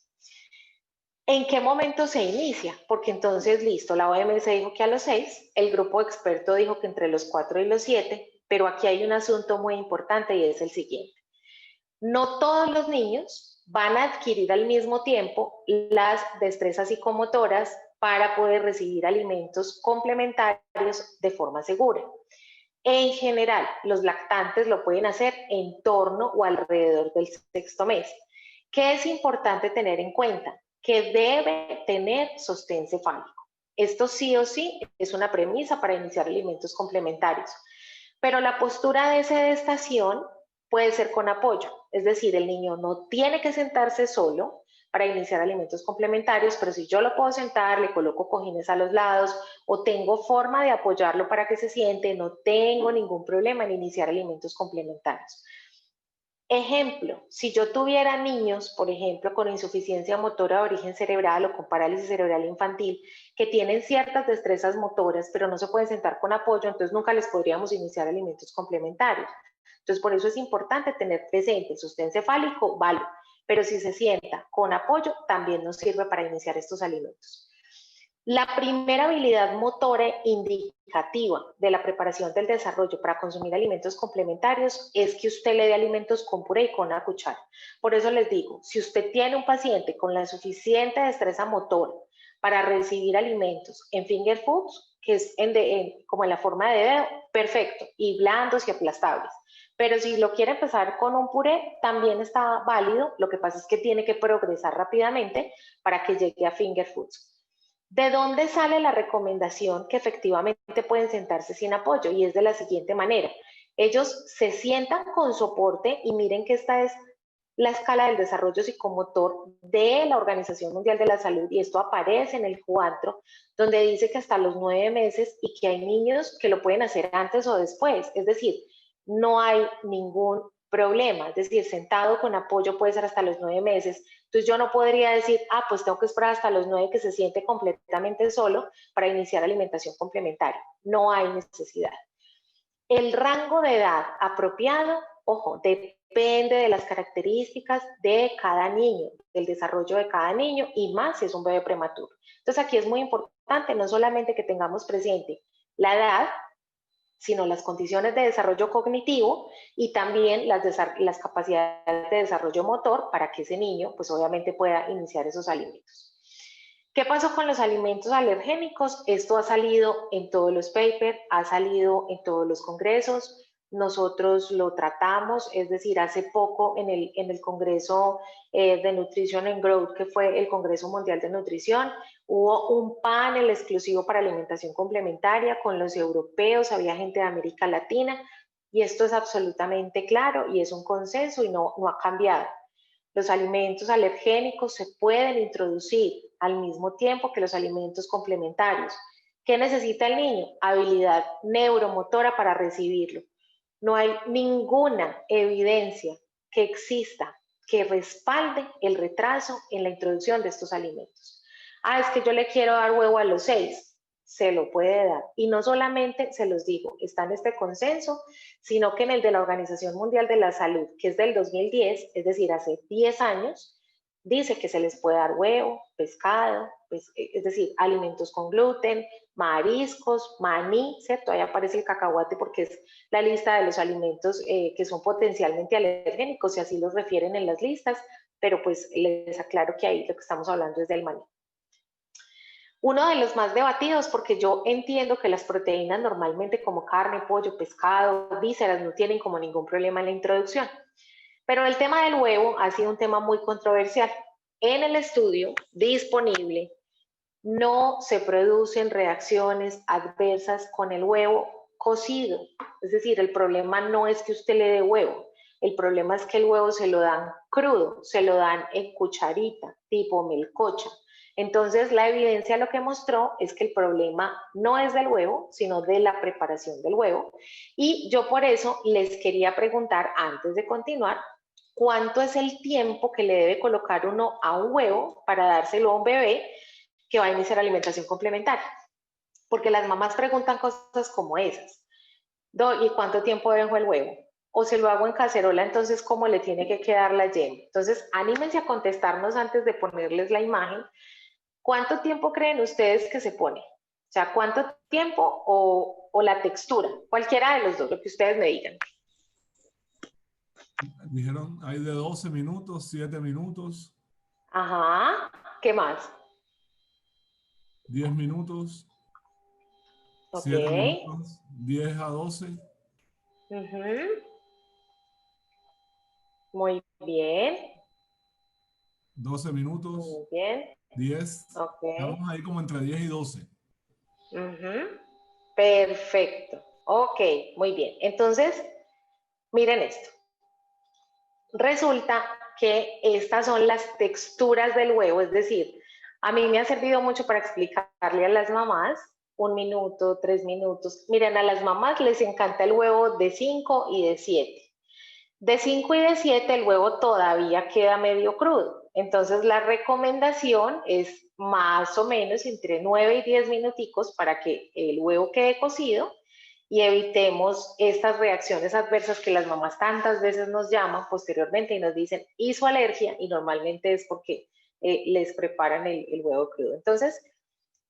C: ¿En qué momento se inicia? Porque entonces, listo, la OMS dijo que a los 6, el grupo experto dijo que entre los 4 y los 7, pero aquí hay un asunto muy importante y es el siguiente. No todos los niños van a adquirir al mismo tiempo las destrezas psicomotoras para poder recibir alimentos complementarios de forma segura. En general, los lactantes lo pueden hacer en torno o alrededor del 6º mes. ¿Qué es importante tener en cuenta? Que debe tener sostén cefálico. Esto sí o sí es una premisa para iniciar alimentos complementarios. Pero la postura de sedestación puede ser con apoyo, es decir, el niño no tiene que sentarse solo para iniciar alimentos complementarios, pero si yo lo puedo sentar, le coloco cojines a los lados o tengo forma de apoyarlo para que se siente, no tengo ningún problema en iniciar alimentos complementarios. Ejemplo, si yo tuviera niños, por ejemplo, con insuficiencia motora de origen cerebral o con parálisis cerebral infantil, que tienen ciertas destrezas motoras, pero no se pueden sentar con apoyo, entonces nunca les podríamos iniciar alimentos complementarios. Entonces, por eso es importante tener presente el sostén cefálico, vale, pero si se sienta con apoyo, también nos sirve para iniciar estos alimentos. La primera habilidad motora indicativa de la preparación del desarrollo para consumir alimentos complementarios es que usted le dé alimentos con puré y con una cuchara. Por eso les digo, si usted tiene un paciente con la suficiente destreza motora para recibir alimentos en finger foods, que es como en la forma de dedo, perfecto, y blandos y aplastables. Pero si lo quiere empezar con un puré, también está válido. Lo que pasa es que tiene que progresar rápidamente para que llegue a finger foods. ¿De dónde sale la recomendación que efectivamente pueden sentarse sin apoyo? Y es de la siguiente manera. Ellos se sientan con soporte y miren que esta es la escala del desarrollo psicomotor de la Organización Mundial de la Salud, y esto aparece en el Q4, donde dice que hasta los 9 meses y que hay niños que lo pueden hacer antes o después. Es decir, no hay ningún problema. Es decir, sentado con apoyo puede ser hasta los 9 meses. Entonces yo no podría decir, pues tengo que esperar hasta los 9 que se siente completamente solo para iniciar alimentación complementaria. No hay necesidad. El rango de edad apropiado, ojo, depende de las características de cada niño, del desarrollo de cada niño, y más si es un bebé prematuro. Entonces aquí es muy importante no solamente que tengamos presente la edad, sino las condiciones de desarrollo cognitivo y también las capacidades de desarrollo motor para que ese niño, pues obviamente pueda iniciar esos alimentos. ¿Qué pasó con los alimentos alergénicos? Esto ha salido en todos los papers, ha salido en todos los congresos, nosotros lo tratamos, es decir, hace poco en el Congreso de Nutrition and Growth, que fue el Congreso Mundial de Nutrición, hubo un panel exclusivo para alimentación complementaria con los europeos, había gente de América Latina, y esto es absolutamente claro y es un consenso y no ha cambiado. Los alimentos alergénicos se pueden introducir al mismo tiempo que los alimentos complementarios. ¿Qué necesita el niño? Habilidad neuromotora para recibirlo. No hay ninguna evidencia que exista que respalde el retraso en la introducción de estos alimentos. Es que yo le quiero dar huevo a los 6. Se lo puede dar. Y no solamente, se los digo, está en este consenso, sino que en el de la Organización Mundial de la Salud, que es del 2010, es decir, hace 10 años, dice que se les puede dar huevo, pescado, es decir, alimentos con gluten, mariscos, maní, ¿cierto? Ahí aparece el cacahuate porque es la lista de los alimentos que son potencialmente alergénicos, y así los refieren en las listas, pero pues les aclaro que ahí lo que estamos hablando es del maní. Uno de los más debatidos, porque yo entiendo que las proteínas normalmente como carne, pollo, pescado, vísceras no tienen como ningún problema en la introducción. Pero el tema del huevo ha sido un tema muy controversial. En el estudio disponible no se producen reacciones adversas con el huevo cocido. Es decir, el problema no es que usted le dé huevo, el problema es que el huevo se lo dan crudo, se lo dan en cucharita, tipo melcocha. Entonces, la evidencia lo que mostró es que el problema no es del huevo, sino de la preparación del huevo. Y yo por eso les quería preguntar, antes de continuar, ¿cuánto es el tiempo que le debe colocar uno a un huevo para dárselo a un bebé que va a iniciar alimentación complementaria? Porque las mamás preguntan cosas como esas. ¿Y cuánto tiempo dejo el huevo? O se lo hago en cacerola, entonces ¿cómo le tiene que quedar la yema? Entonces, anímense a contestarnos antes de ponerles la imagen. ¿Cuánto tiempo creen ustedes que se pone? O sea, ¿cuánto tiempo o la textura? Cualquiera de los dos, lo que ustedes me digan.
A: Dijeron, hay de 12 minutos, 7 minutos.
C: Ajá, ¿qué más?
A: 10 minutos.
C: Ok.
A: 7 minutos, 10 a 12.
C: Muy bien.
A: 12 minutos.
C: Muy bien.
A: 10.
C: Ok.
A: Estamos ahí como entre 10 y 12.
C: Perfecto. Ok, muy bien. Entonces, miren esto. Resulta que estas son las texturas del huevo, es decir, a mí me ha servido mucho para explicarle a las mamás 1 minuto, 3 minutos. Miren, a las mamás les encanta el huevo de 5 y de 7. De 5 y de 7 el huevo todavía queda medio crudo. Entonces la recomendación es más o menos entre 9 y 10 minuticos para que el huevo quede cocido y evitemos estas reacciones adversas que las mamás tantas veces nos llaman posteriormente y nos dicen hizo alergia, y normalmente es porque les preparan el huevo crudo. Entonces,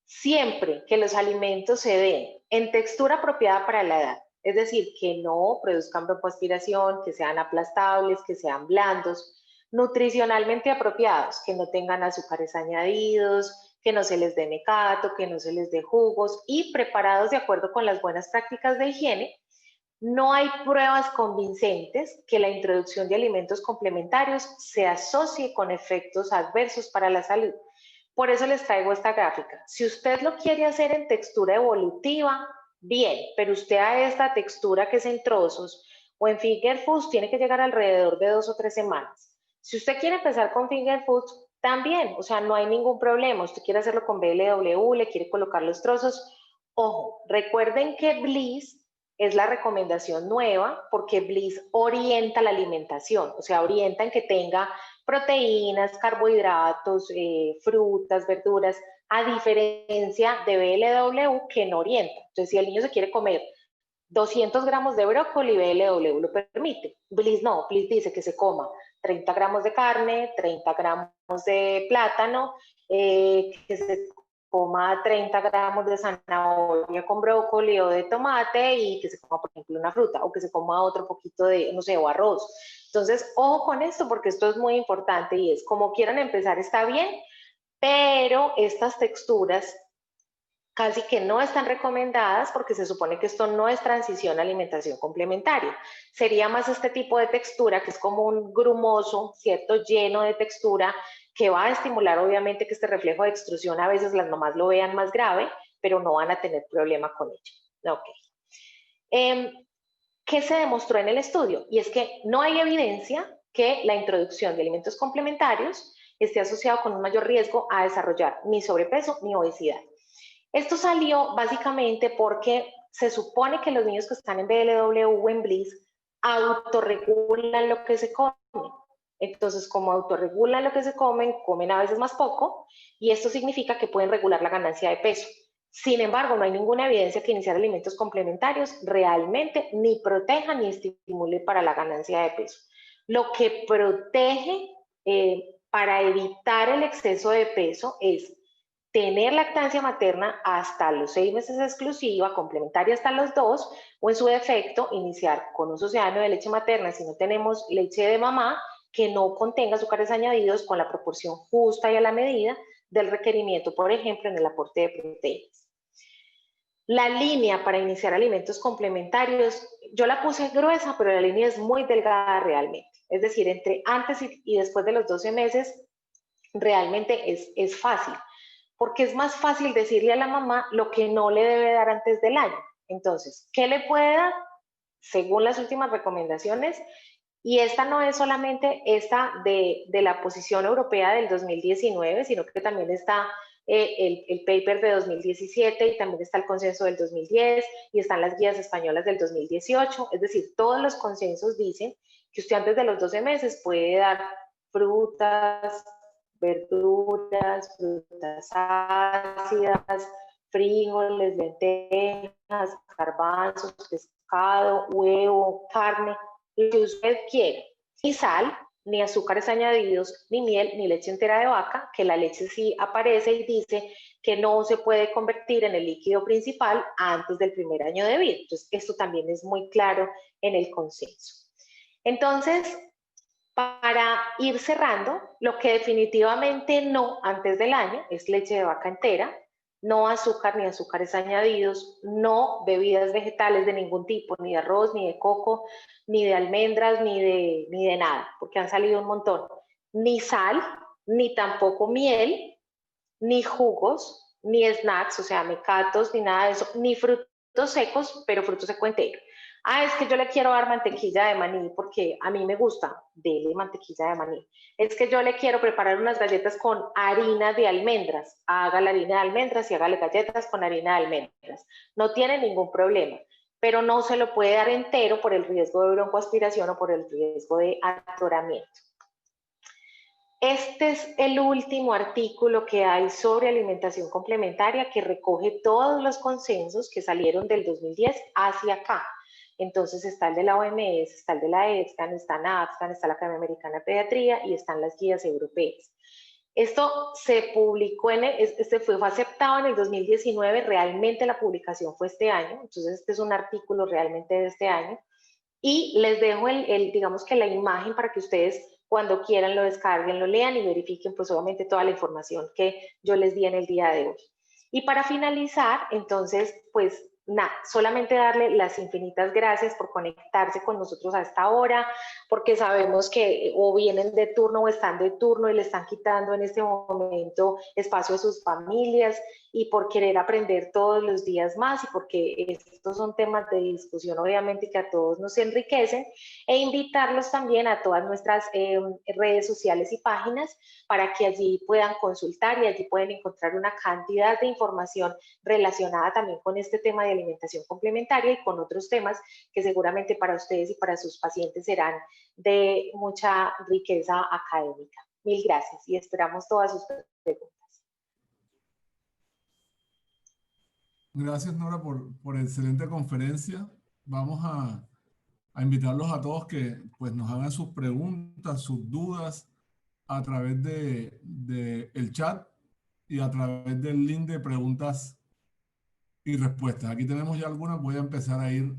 C: siempre que los alimentos se den en textura apropiada para la edad, es decir, que no produzcan broncoaspiración, que sean aplastables, que sean blandos, nutricionalmente apropiados, que no tengan azúcares añadidos, que no se les dé mecato, que no se les dé jugos y preparados de acuerdo con las buenas prácticas de higiene. No hay pruebas convincentes que la introducción de alimentos complementarios se asocie con efectos adversos para la salud. Por eso les traigo esta gráfica. Si usted lo quiere hacer en textura evolutiva, bien, pero usted a esta textura que es en trozos o en finger foods tiene que llegar alrededor de 2 o 3 semanas. Si usted quiere empezar con finger foods, también, o sea, no hay ningún problema. Usted quiere hacerlo con BLW, le quiere colocar los trozos. Ojo, recuerden que Bliss es la recomendación nueva porque Bliss orienta la alimentación, o sea, orienta en que tenga proteínas, carbohidratos, frutas, verduras, a diferencia de BLW que no orienta. Entonces, si el niño se quiere comer 200 gramos de brócoli, BLW lo permite. Bliss no, Bliss dice que se coma 30 gramos de carne, 30 gramos de plátano, que se coma 30 gramos de zanahoria con brócoli o de tomate y que se coma, por ejemplo, una fruta o que se coma otro poquito de, no sé, o arroz. Entonces, ojo con esto porque esto es muy importante y es como quieran empezar está bien, pero estas texturas casi que no están recomendadas porque se supone que esto no es transición a alimentación complementaria. Sería más este tipo de textura que es como un grumoso, ¿cierto? Lleno de textura que va a estimular obviamente que este reflejo de extrusión a veces las mamás lo vean más grave, pero no van a tener problema con ello. Ok. ¿Qué se demostró en el estudio? Y es que no hay evidencia que la introducción de alimentos complementarios esté asociado con un mayor riesgo a desarrollar ni sobrepeso ni obesidad. Esto salió básicamente porque se supone que los niños que están en BLW o en Bliss autorregulan lo que se comen. Entonces, como autorregulan lo que se comen, comen a veces más poco y esto significa que pueden regular la ganancia de peso. Sin embargo, no hay ninguna evidencia que iniciar alimentos complementarios realmente ni proteja ni estimule para la ganancia de peso. Lo que protege para evitar el exceso de peso es tener lactancia materna hasta los 6 meses exclusiva, complementaria hasta los 2, o en su defecto, iniciar con un sucedáneo de leche materna si no tenemos leche de mamá que no contenga azúcares añadidos con la proporción justa y a la medida del requerimiento, por ejemplo, en el aporte de proteínas. La línea para iniciar alimentos complementarios, yo la puse gruesa, pero la línea es muy delgada realmente. Es decir, entre antes y después de los 12 meses, realmente es fácil. Porque es más fácil decirle a la mamá lo que no le debe dar antes del año. Entonces, ¿qué le puede dar? Según las últimas recomendaciones, y esta no es solamente esta de la posición europea del 2019, sino que también está el paper de 2017 y también está el consenso del 2010 y están las guías españolas del 2018. Es decir, todos los consensos dicen que usted antes de los 12 meses puede dar frutas, verduras, frutas ácidas, frijoles, lentejas, garbanzos, pescado, huevo, carne, lo que usted quiera. Ni sal, ni azúcares añadidos, ni miel, ni leche entera de vaca, que la leche sí aparece y dice que no se puede convertir en el líquido principal antes del primer año de vida. Entonces, esto también es muy claro en el consenso. Entonces, para ir cerrando, lo que definitivamente no antes del año es leche de vaca entera, no azúcar ni azúcares añadidos, no bebidas vegetales de ningún tipo, ni de arroz, ni de coco, ni de almendras, ni de nada, porque han salido un montón. Ni sal, ni tampoco miel, ni jugos, ni snacks, o sea, mecatos, ni nada de eso, ni frutos secos, pero fruto seco entero. Ah, es que yo le quiero dar mantequilla de maní porque a mí me gusta, dele mantequilla de maní. Es que yo le quiero preparar unas galletas con harina de almendras. Haga la harina de almendras y hágale galletas con harina de almendras. No tiene ningún problema, pero no se lo puede dar entero por el riesgo de broncoaspiración o por el riesgo de atoramiento. Este es el último artículo que hay sobre alimentación complementaria que recoge todos los consensos que salieron del 2010 hacia acá. Entonces está el de la OMS, está el de la EFSCAN, está NAFSCAN, está la Academia Americana de Pediatría y están las guías europeas. Esto se publicó, fue aceptado en el 2019, realmente la publicación fue este año, entonces este es un artículo realmente de este año. Y les dejo digamos que la imagen para que ustedes cuando quieran lo descarguen, lo lean y verifiquen pues obviamente toda la información que yo les di en el día de hoy. Y para finalizar, entonces, pues nada, solamente darle las infinitas gracias por conectarse con nosotros a esta hora, porque sabemos que o vienen de turno o están de turno y le están quitando en este momento espacio a sus familias, y por querer aprender todos los días más, y porque estos son temas de discusión obviamente que a todos nos enriquecen, e invitarlos también a todas nuestras redes sociales y páginas para que allí puedan consultar y allí pueden encontrar una cantidad de información relacionada también con este tema de alimentación complementaria y con otros temas que seguramente para ustedes y para sus pacientes serán de mucha riqueza académica. Mil gracias y esperamos todas sus preguntas.
A: Gracias, Nora, por excelente conferencia. Vamos a invitarlos a todos que pues, nos hagan sus preguntas, sus dudas a través de el chat y a través del link de preguntas y respuestas. Aquí tenemos ya algunas, voy a empezar a ir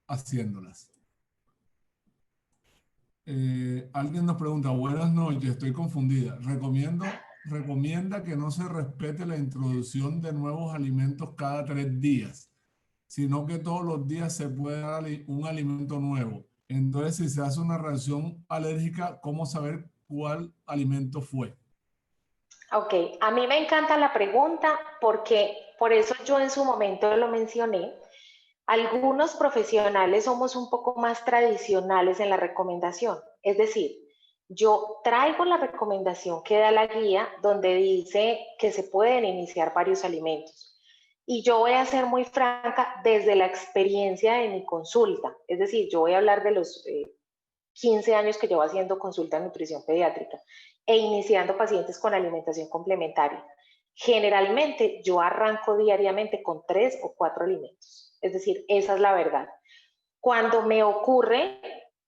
A: haciéndolas. Alguien nos pregunta, buenas noches, estoy confundida. Recomienda que no se respete la introducción de nuevos alimentos cada 3 días, sino que todos los días se puede dar un alimento nuevo. Entonces, si se hace una reacción alérgica, ¿cómo saber cuál alimento fue?
C: Ok, a mí me encanta la pregunta porque por eso yo en su momento lo mencioné. Algunos profesionales somos un poco más tradicionales en la recomendación. Es decir, yo traigo la recomendación que da la guía donde dice que se pueden iniciar varios alimentos. Y yo voy a ser muy franca desde la experiencia de mi consulta. Es decir, yo voy a hablar de los 15 años que llevo haciendo consulta en nutrición pediátrica e iniciando pacientes con alimentación complementaria. Generalmente yo arranco diariamente con 3 o 4 alimentos. Es decir, esa es la verdad. Cuando me ocurre,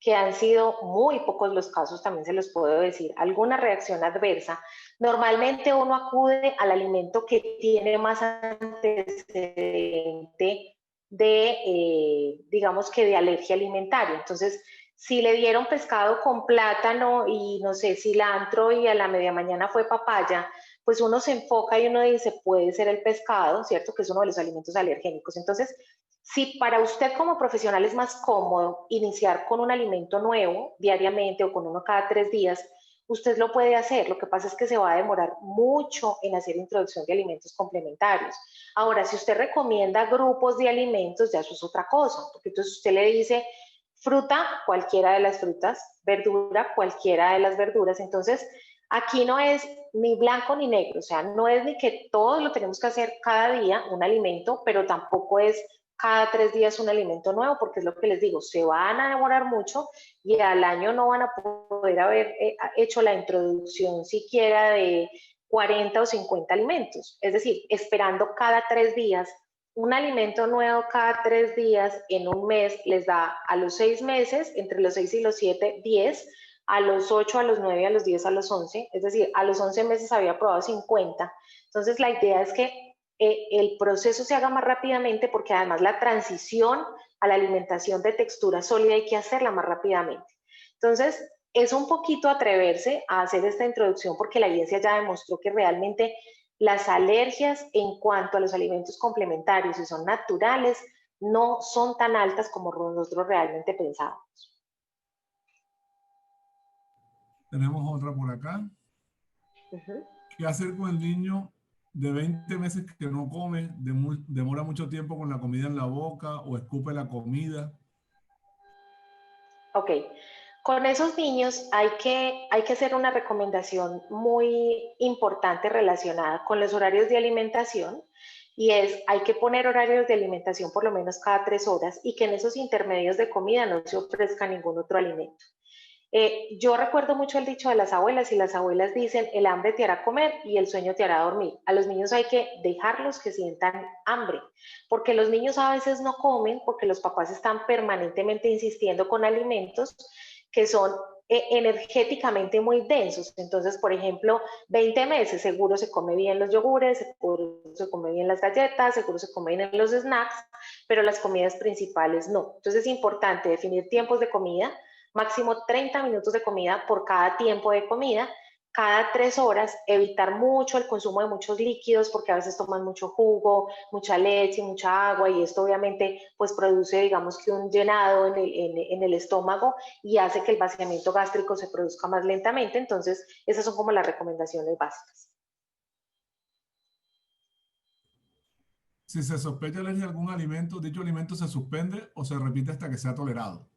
C: que han sido muy pocos los casos, también se los puedo decir, alguna reacción adversa, normalmente uno acude al alimento que tiene más antecedente de, digamos que de alergia alimentaria. Entonces, si le dieron pescado con plátano y no sé, cilantro y a la media mañana fue papaya, pues uno se enfoca y uno dice, puede ser el pescado, ¿cierto? Que es uno de los alimentos alergénicos. Entonces, si para usted como profesional es más cómodo iniciar con un alimento nuevo diariamente o con uno cada 3 días, usted lo puede hacer. Lo que pasa es que se va a demorar mucho en hacer introducción de alimentos complementarios. Ahora, si usted recomienda grupos de alimentos, ya eso es otra cosa, porque entonces usted le dice fruta, cualquiera de las frutas, verdura, cualquiera de las verduras. Entonces, aquí no es ni blanco ni negro, o sea, no es ni que todos lo tenemos que hacer cada día, un alimento, pero tampoco es cada 3 días un alimento nuevo, porque es lo que les digo, se van a demorar mucho y al año no van a poder haber hecho la introducción siquiera de 40 o 50 alimentos. Es decir, esperando cada 3 días un alimento nuevo cada 3 días en un mes les da a los 6 meses, entre los 6 y los 7, 10, a los 8, a los 9, a los 10, a los 11, es decir, a los 11 meses había probado 50. Entonces la idea es que el proceso se haga más rápidamente, porque además la transición a la alimentación de textura sólida hay que hacerla más rápidamente. Entonces, es un poquito atreverse a hacer esta introducción, porque la evidencia ya demostró que realmente las alergias en cuanto a los alimentos complementarios, si son naturales, no son tan altas como nosotros realmente pensábamos.
A: Tenemos otra por acá. ¿Qué hacer con el niño de 20 meses que no come, demora mucho tiempo con la comida en la boca o escupe la comida?
C: Ok, con esos niños hay que hacer una recomendación muy importante relacionada con los horarios de alimentación, y es, hay que poner horarios de alimentación por lo menos cada 3 horas y que en esos intermedios de comida no se ofrezca ningún otro alimento. Yo recuerdo mucho el dicho de las abuelas, y las abuelas dicen, el hambre te hará comer y el sueño te hará dormir. A los niños hay que dejarlos que sientan hambre, porque los niños a veces no comen porque los papás están permanentemente insistiendo con alimentos que son energéticamente muy densos. Entonces, por ejemplo, 20 meses seguro se come bien los yogures, seguro se come bien las galletas, seguro se come bien los snacks, pero las comidas principales no. Entonces es importante definir tiempos de comida, máximo 30 minutos de comida por cada tiempo de comida. Cada 3 horas, evitar mucho el consumo de muchos líquidos, porque a veces toman mucho jugo, mucha leche, mucha agua, y esto obviamente pues produce, digamos que un llenado en el estómago y hace que el vaciamiento gástrico se produzca más lentamente. Entonces, esas son como las recomendaciones básicas.
A: Si se sospecha alergia a algún alimento, dicho alimento se suspende o se repite hasta que sea tolerado.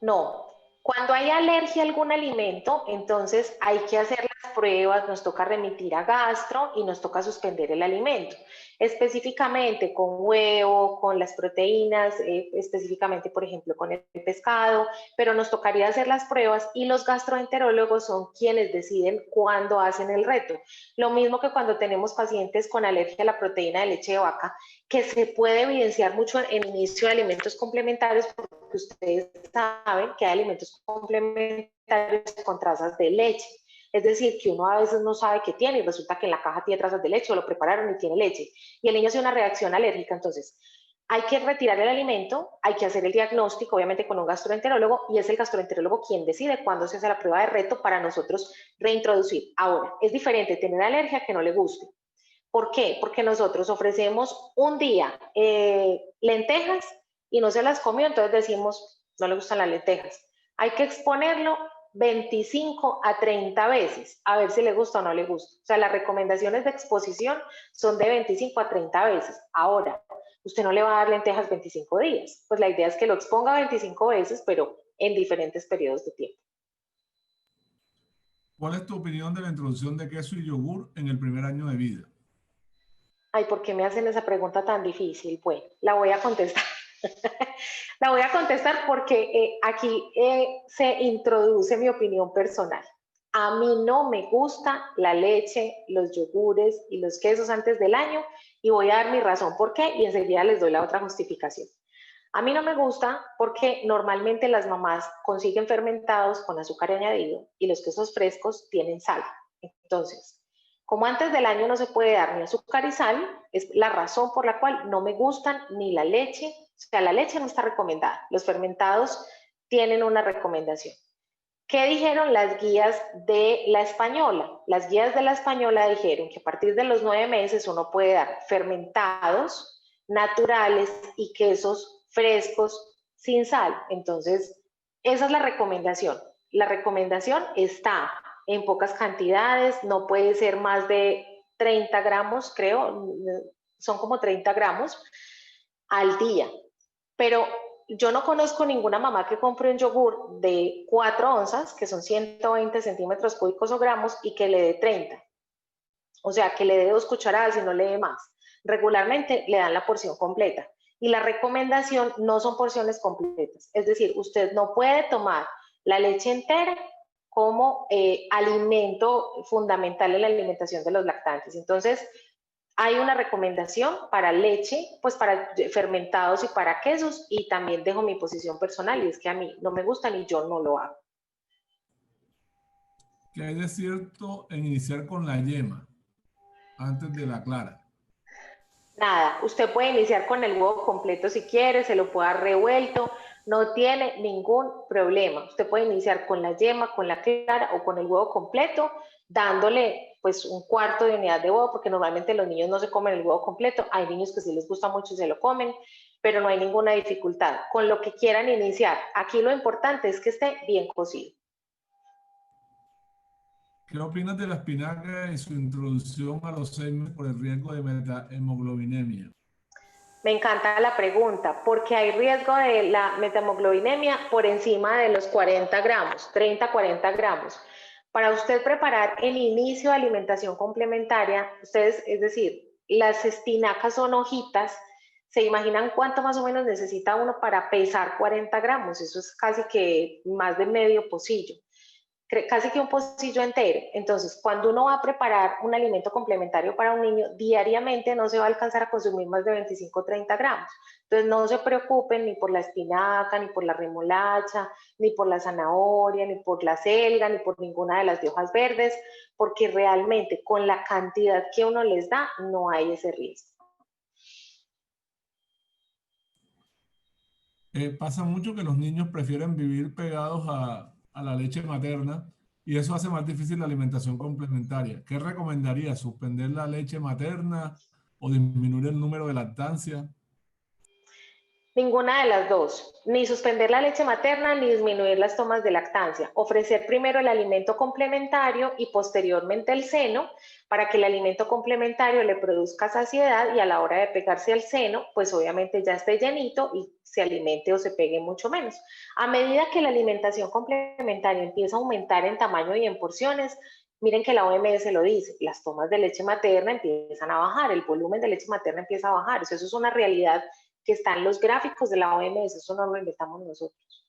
C: No, cuando hay alergia a algún alimento, entonces hay que hacer las pruebas, nos toca remitir a gastro y nos toca suspender el alimento. Específicamente con huevo, con las proteínas, específicamente, por ejemplo, con el pescado, pero nos tocaría hacer las pruebas y los gastroenterólogos son quienes deciden cuándo hacen el reto. Lo mismo que cuando tenemos pacientes con alergia a la proteína de leche de vaca, que se puede evidenciar mucho en inicio de alimentos complementarios, porque ustedes saben que hay alimentos complementarios con trazas de leche. Es decir, que uno a veces no sabe qué tiene y resulta que en la caja tiene trazas de leche o lo prepararon y tiene leche. Y el niño hace una reacción alérgica. Entonces, hay que retirar el alimento, hay que hacer el diagnóstico, obviamente con un gastroenterólogo, y es el gastroenterólogo quien decide cuándo se hace la prueba de reto para nosotros reintroducir. Ahora, es diferente tener alergia que no le guste. ¿Por qué? Porque nosotros ofrecemos un día lentejas y no se las comió, entonces decimos, no le gustan las lentejas. Hay que exponerlo 25 a 30 veces, a ver si le gusta o no le gusta. O sea, las recomendaciones de exposición son de 25 a 30 veces. Ahora, usted no le va a dar lentejas 25 días. Pues la idea es que lo exponga 25 veces, pero en diferentes periodos de tiempo.
A: ¿Cuál es tu opinión de la introducción de queso y yogur en el primer año de vida?
C: Ay, ¿por qué me hacen esa pregunta tan difícil? Bueno, la voy a contestar. La voy a contestar porque aquí se introduce mi opinión personal. A mí no me gusta la leche, los yogures y los quesos antes del año, y voy a dar mi razón por qué y enseguida les doy la otra justificación. A mí no me gusta porque normalmente las mamás consiguen fermentados con azúcar añadido y los quesos frescos tienen sal. Entonces, como antes del año no se puede dar ni azúcar y sal, es la razón por la cual no me gustan ni la leche, o sea, la leche no está recomendada, los fermentados tienen una recomendación. ¿Qué dijeron las guías de la española? Las guías de la española dijeron que a partir de los 9 meses uno puede dar fermentados, naturales y quesos frescos sin sal. Entonces, esa es la recomendación. La recomendación está en pocas cantidades, no puede ser más de 30 gramos, creo, son como 30 gramos al día. Pero yo no conozco ninguna mamá que compre un yogur de 4 onzas, que son 120 centímetros cúbicos o gramos, y que le dé 30. O sea, que le dé 2 cucharadas y no le dé más. Regularmente le dan la porción completa. Y la recomendación no son porciones completas. Es decir, usted no puede tomar la leche entera como alimento fundamental en la alimentación de los lactantes. Entonces, hay una recomendación para leche, pues para fermentados y para quesos, y también dejo mi posición personal, y es que a mí no me gustan y yo no lo hago.
A: ¿Qué hay de cierto en iniciar con la yema antes de la clara?
C: Nada, usted puede iniciar con el huevo completo si quiere, se lo puede dar revuelto, no tiene ningún problema. Usted puede iniciar con la yema, con la clara o con el huevo completo, dándole pues un cuarto de unidad de huevo, porque normalmente los niños no se comen el huevo completo. Hay niños que sí les gusta mucho y se lo comen, pero no hay ninguna dificultad. Con lo que quieran iniciar, aquí lo importante es que esté bien cocido.
A: ¿Qué opinas de la espinaca y su introducción a los 6 meses por el riesgo de metahemoglobinemia?
C: Me encanta la pregunta, porque hay riesgo de la metamoglobinemia por encima de los 40 gramos, 30 a 40 gramos. Para usted preparar el inicio de alimentación complementaria, ustedes, es decir, las espinacas son hojitas, ¿se imaginan cuánto más o menos necesita uno para pesar 40 gramos? Eso es casi que más de medio pocillo. casi que un pocillo entero. Entonces, cuando uno va a preparar un alimento complementario para un niño, diariamente no se va a alcanzar a consumir más de 25 o 30 gramos. Entonces, no se preocupen ni por la espinaca, ni por la remolacha, ni por la zanahoria, ni por la selga, ni por ninguna de las de hojas verdes, porque realmente con la cantidad que uno les da, no hay ese riesgo.
A: Pasa mucho que los niños prefieren vivir pegados a la leche materna y eso hace más difícil la alimentación complementaria. ¿Qué recomendaría? ¿Suspender la leche materna o disminuir el número de lactancia?
C: Ninguna de las dos, ni suspender la leche materna ni disminuir las tomas de lactancia. Ofrecer primero el alimento complementario y posteriormente el seno para que el alimento complementario le produzca saciedad y a la hora de pegarse al seno, pues obviamente ya esté llenito y se alimente o se pegue mucho menos. A medida que la alimentación complementaria empieza a aumentar en tamaño y en porciones, miren que la OMS lo dice, las tomas de leche materna empiezan a bajar, el volumen de leche materna empieza a bajar. Eso es una realidad que están los gráficos de la OMS, eso no lo inventamos nosotros.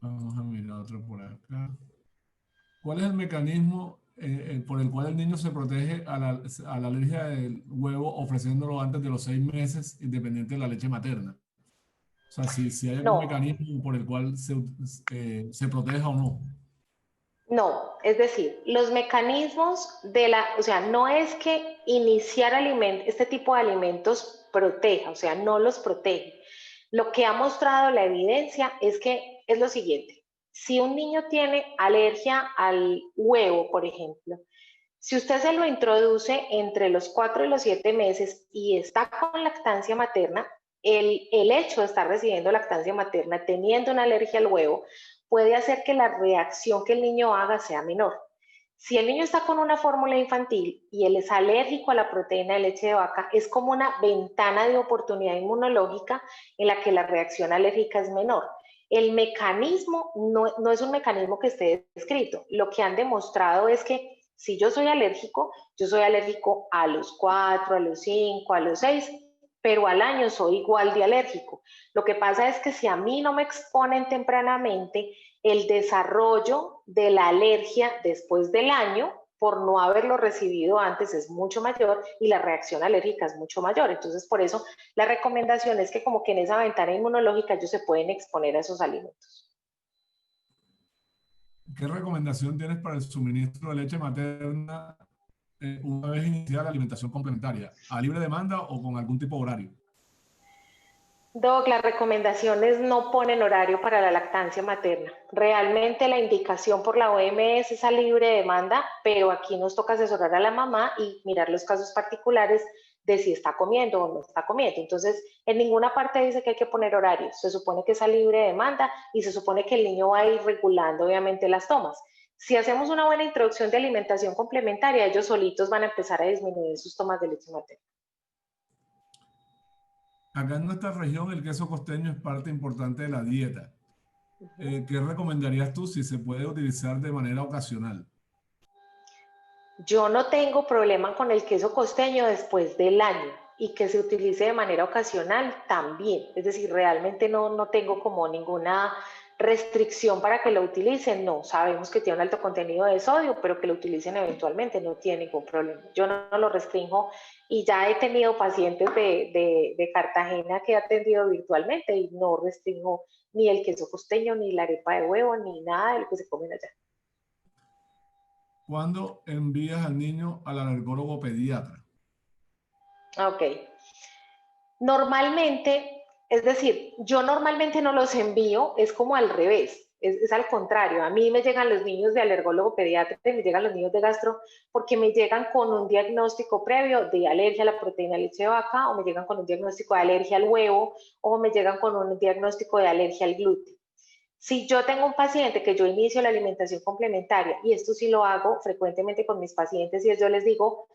A: Vamos a mirar otro por acá. ¿Cuál es el mecanismo por el cual el niño se protege a la alergia del huevo ofreciéndolo antes de los 6 meses, independiente de la leche materna? O sea, si hay algún
C: No,
A: mecanismo por el cual se proteja o no.
C: no, es decir, los mecanismos de la, o sea, no es que iniciar este tipo de alimentos proteja, o sea, no los protege. Lo que ha mostrado la evidencia es que es lo siguiente, si un niño tiene alergia al huevo, por ejemplo, si usted se lo introduce entre los 4 y los 7 meses y está con lactancia materna, el hecho de estar recibiendo lactancia materna teniendo una alergia al huevo puede hacer que la reacción que el niño haga sea menor. Si el niño está con una fórmula infantil y él es alérgico a la proteína de leche de vaca, es como una ventana de oportunidad inmunológica en la que la reacción alérgica es menor. El mecanismo no es un mecanismo que esté descrito. Lo que han demostrado es que si yo soy alérgico a los 4, a los 5, a los 6, pero al año soy igual de alérgico. Lo que pasa es que si a mí no me exponen tempranamente, el desarrollo de la alergia después del año, por no haberlo recibido antes, es mucho mayor y la reacción alérgica es mucho mayor. Entonces, por eso la recomendación es que como que en esa ventana inmunológica ellos se pueden exponer a esos alimentos.
A: ¿Qué recomendación tienes para el suministro de leche materna una vez iniciada la alimentación complementaria? ¿A libre demanda o con algún tipo de horario?
C: Doc, las recomendaciones no ponen horario para la lactancia materna. Realmente la indicación por la OMS es a libre demanda, pero aquí nos toca asesorar a la mamá y mirar los casos particulares de si está comiendo o no está comiendo. Entonces, en ninguna parte dice que hay que poner horarios. Se supone que es a libre demanda y se supone que el niño va a ir regulando, obviamente, las tomas. Si hacemos una buena introducción de alimentación complementaria, ellos solitos van a empezar a disminuir sus tomas de leche materna.
A: Acá en nuestra región el queso costeño es parte importante de la dieta. ¿Qué recomendarías tú si se puede utilizar de manera ocasional?
C: Yo no tengo problema con el queso costeño después del año y que se utilice de manera ocasional también. Es decir, realmente no tengo como ninguna restricción para que lo utilicen. No, sabemos que tiene un alto contenido de sodio, pero que lo utilicen eventualmente no tiene ningún problema. Yo no lo restringo y ya he tenido pacientes de Cartagena que he atendido virtualmente y no restringo ni el queso costeño, ni la arepa de huevo, ni nada de lo que se comen allá.
A: ¿Cuándo envías al niño al alergólogo pediatra?
C: Ok. Normalmente, es decir, yo normalmente no los envío, es como al revés, es al contrario. A mí me llegan los niños de alergólogo pediatra, me llegan los niños de gastro, porque me llegan con un diagnóstico previo de alergia a la proteína de leche de vaca, o me llegan con un diagnóstico de alergia al huevo, o me llegan con un diagnóstico de alergia al gluten. Si yo tengo un paciente que yo inicio la alimentación complementaria, y esto sí lo hago frecuentemente con mis pacientes, y es yo les digo,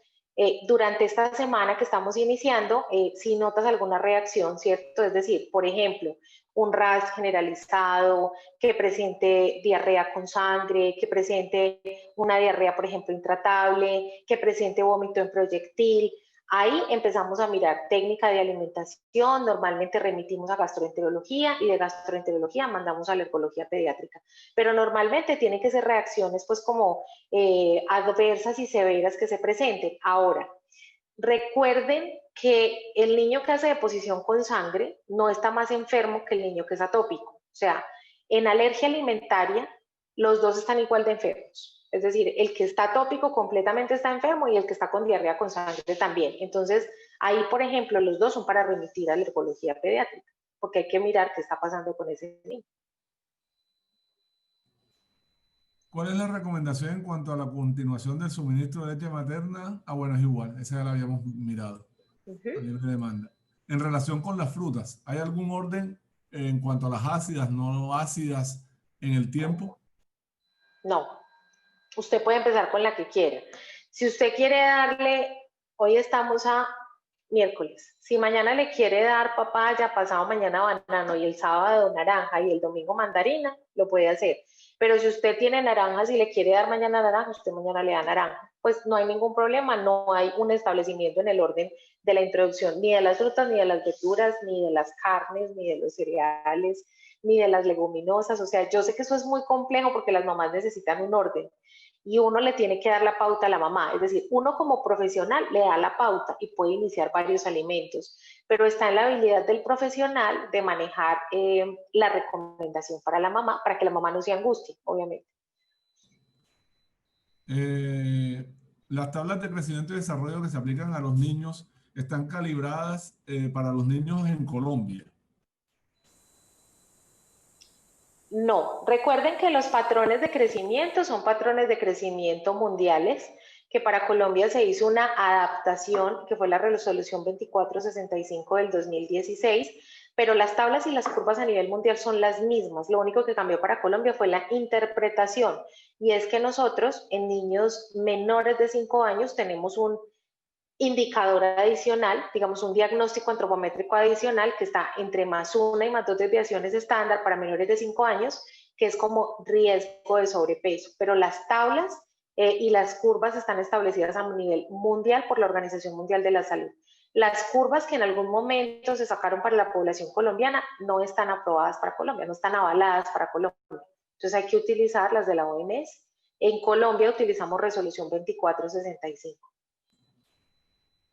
C: durante esta semana que estamos iniciando, si notas alguna reacción, ¿cierto? Es decir, por ejemplo, un rash generalizado, que presente diarrea con sangre, que presente una diarrea, por ejemplo, intratable, que presente vómito en proyectil. Ahí empezamos a mirar técnica de alimentación, normalmente remitimos a gastroenterología y de gastroenterología mandamos a alergología pediátrica, pero normalmente tienen que ser reacciones pues como adversas y severas que se presenten. Ahora, recuerden que el niño que hace deposición con sangre no está más enfermo que el niño que es atópico. O sea, en alergia alimentaria, los dos están igual de enfermos. Es decir, el que está atópico completamente está enfermo y el que está con diarrea con sangre también. Entonces, ahí, por ejemplo, los dos son para remitir a alergología pediátrica, porque hay que mirar qué está pasando con ese niño.
A: ¿Cuál es la recomendación en cuanto a la continuación del suministro de leche materna? Ah, bueno, es igual, esa ya la habíamos mirado, a libre demanda. En relación con las frutas, ¿hay algún orden en cuanto a las ácidas, no ácidas en el tiempo?
C: No, usted puede empezar con la que quiera. Si usted quiere darle, hoy estamos a miércoles, si mañana le quiere dar papaya, pasado mañana banano y el sábado naranja y el domingo mandarina, lo puede hacer. Pero si usted tiene naranjas y le quiere dar mañana naranja, usted mañana le da naranja. Pues no hay ningún problema, no hay un establecimiento en el orden de la introducción ni de las frutas, ni de las verduras, ni de las carnes, ni de los cereales, ni de las leguminosas. O sea, yo sé que eso es muy complejo porque las mamás necesitan un orden y uno le tiene que dar la pauta a la mamá. Es decir, uno como profesional le da la pauta y puede iniciar varios alimentos, pero está en la habilidad del profesional de manejar la recomendación para la mamá, para que la mamá no se angustie, obviamente.
A: Las tablas de crecimiento y desarrollo que se aplican a los niños están calibradas para los niños en Colombia.
C: No, recuerden que los patrones de crecimiento son patrones de crecimiento mundiales, que para Colombia se hizo una adaptación, que fue la resolución 2465 del 2016, pero las tablas y las curvas a nivel mundial son las mismas. Lo único que cambió para Colombia fue la interpretación, y es que nosotros en niños menores de 5 años tenemos un indicador adicional, digamos un diagnóstico antropométrico adicional que está entre +1 y +2 desviaciones estándar para menores de 5 años, que es como riesgo de sobrepeso. Pero las tablas y las curvas están establecidas a nivel mundial por la Organización Mundial de la Salud. Las curvas que en algún momento se sacaron para la población colombiana no están aprobadas para Colombia, no están avaladas para Colombia. Entonces hay que utilizar las de la OMS. En Colombia utilizamos resolución 2465.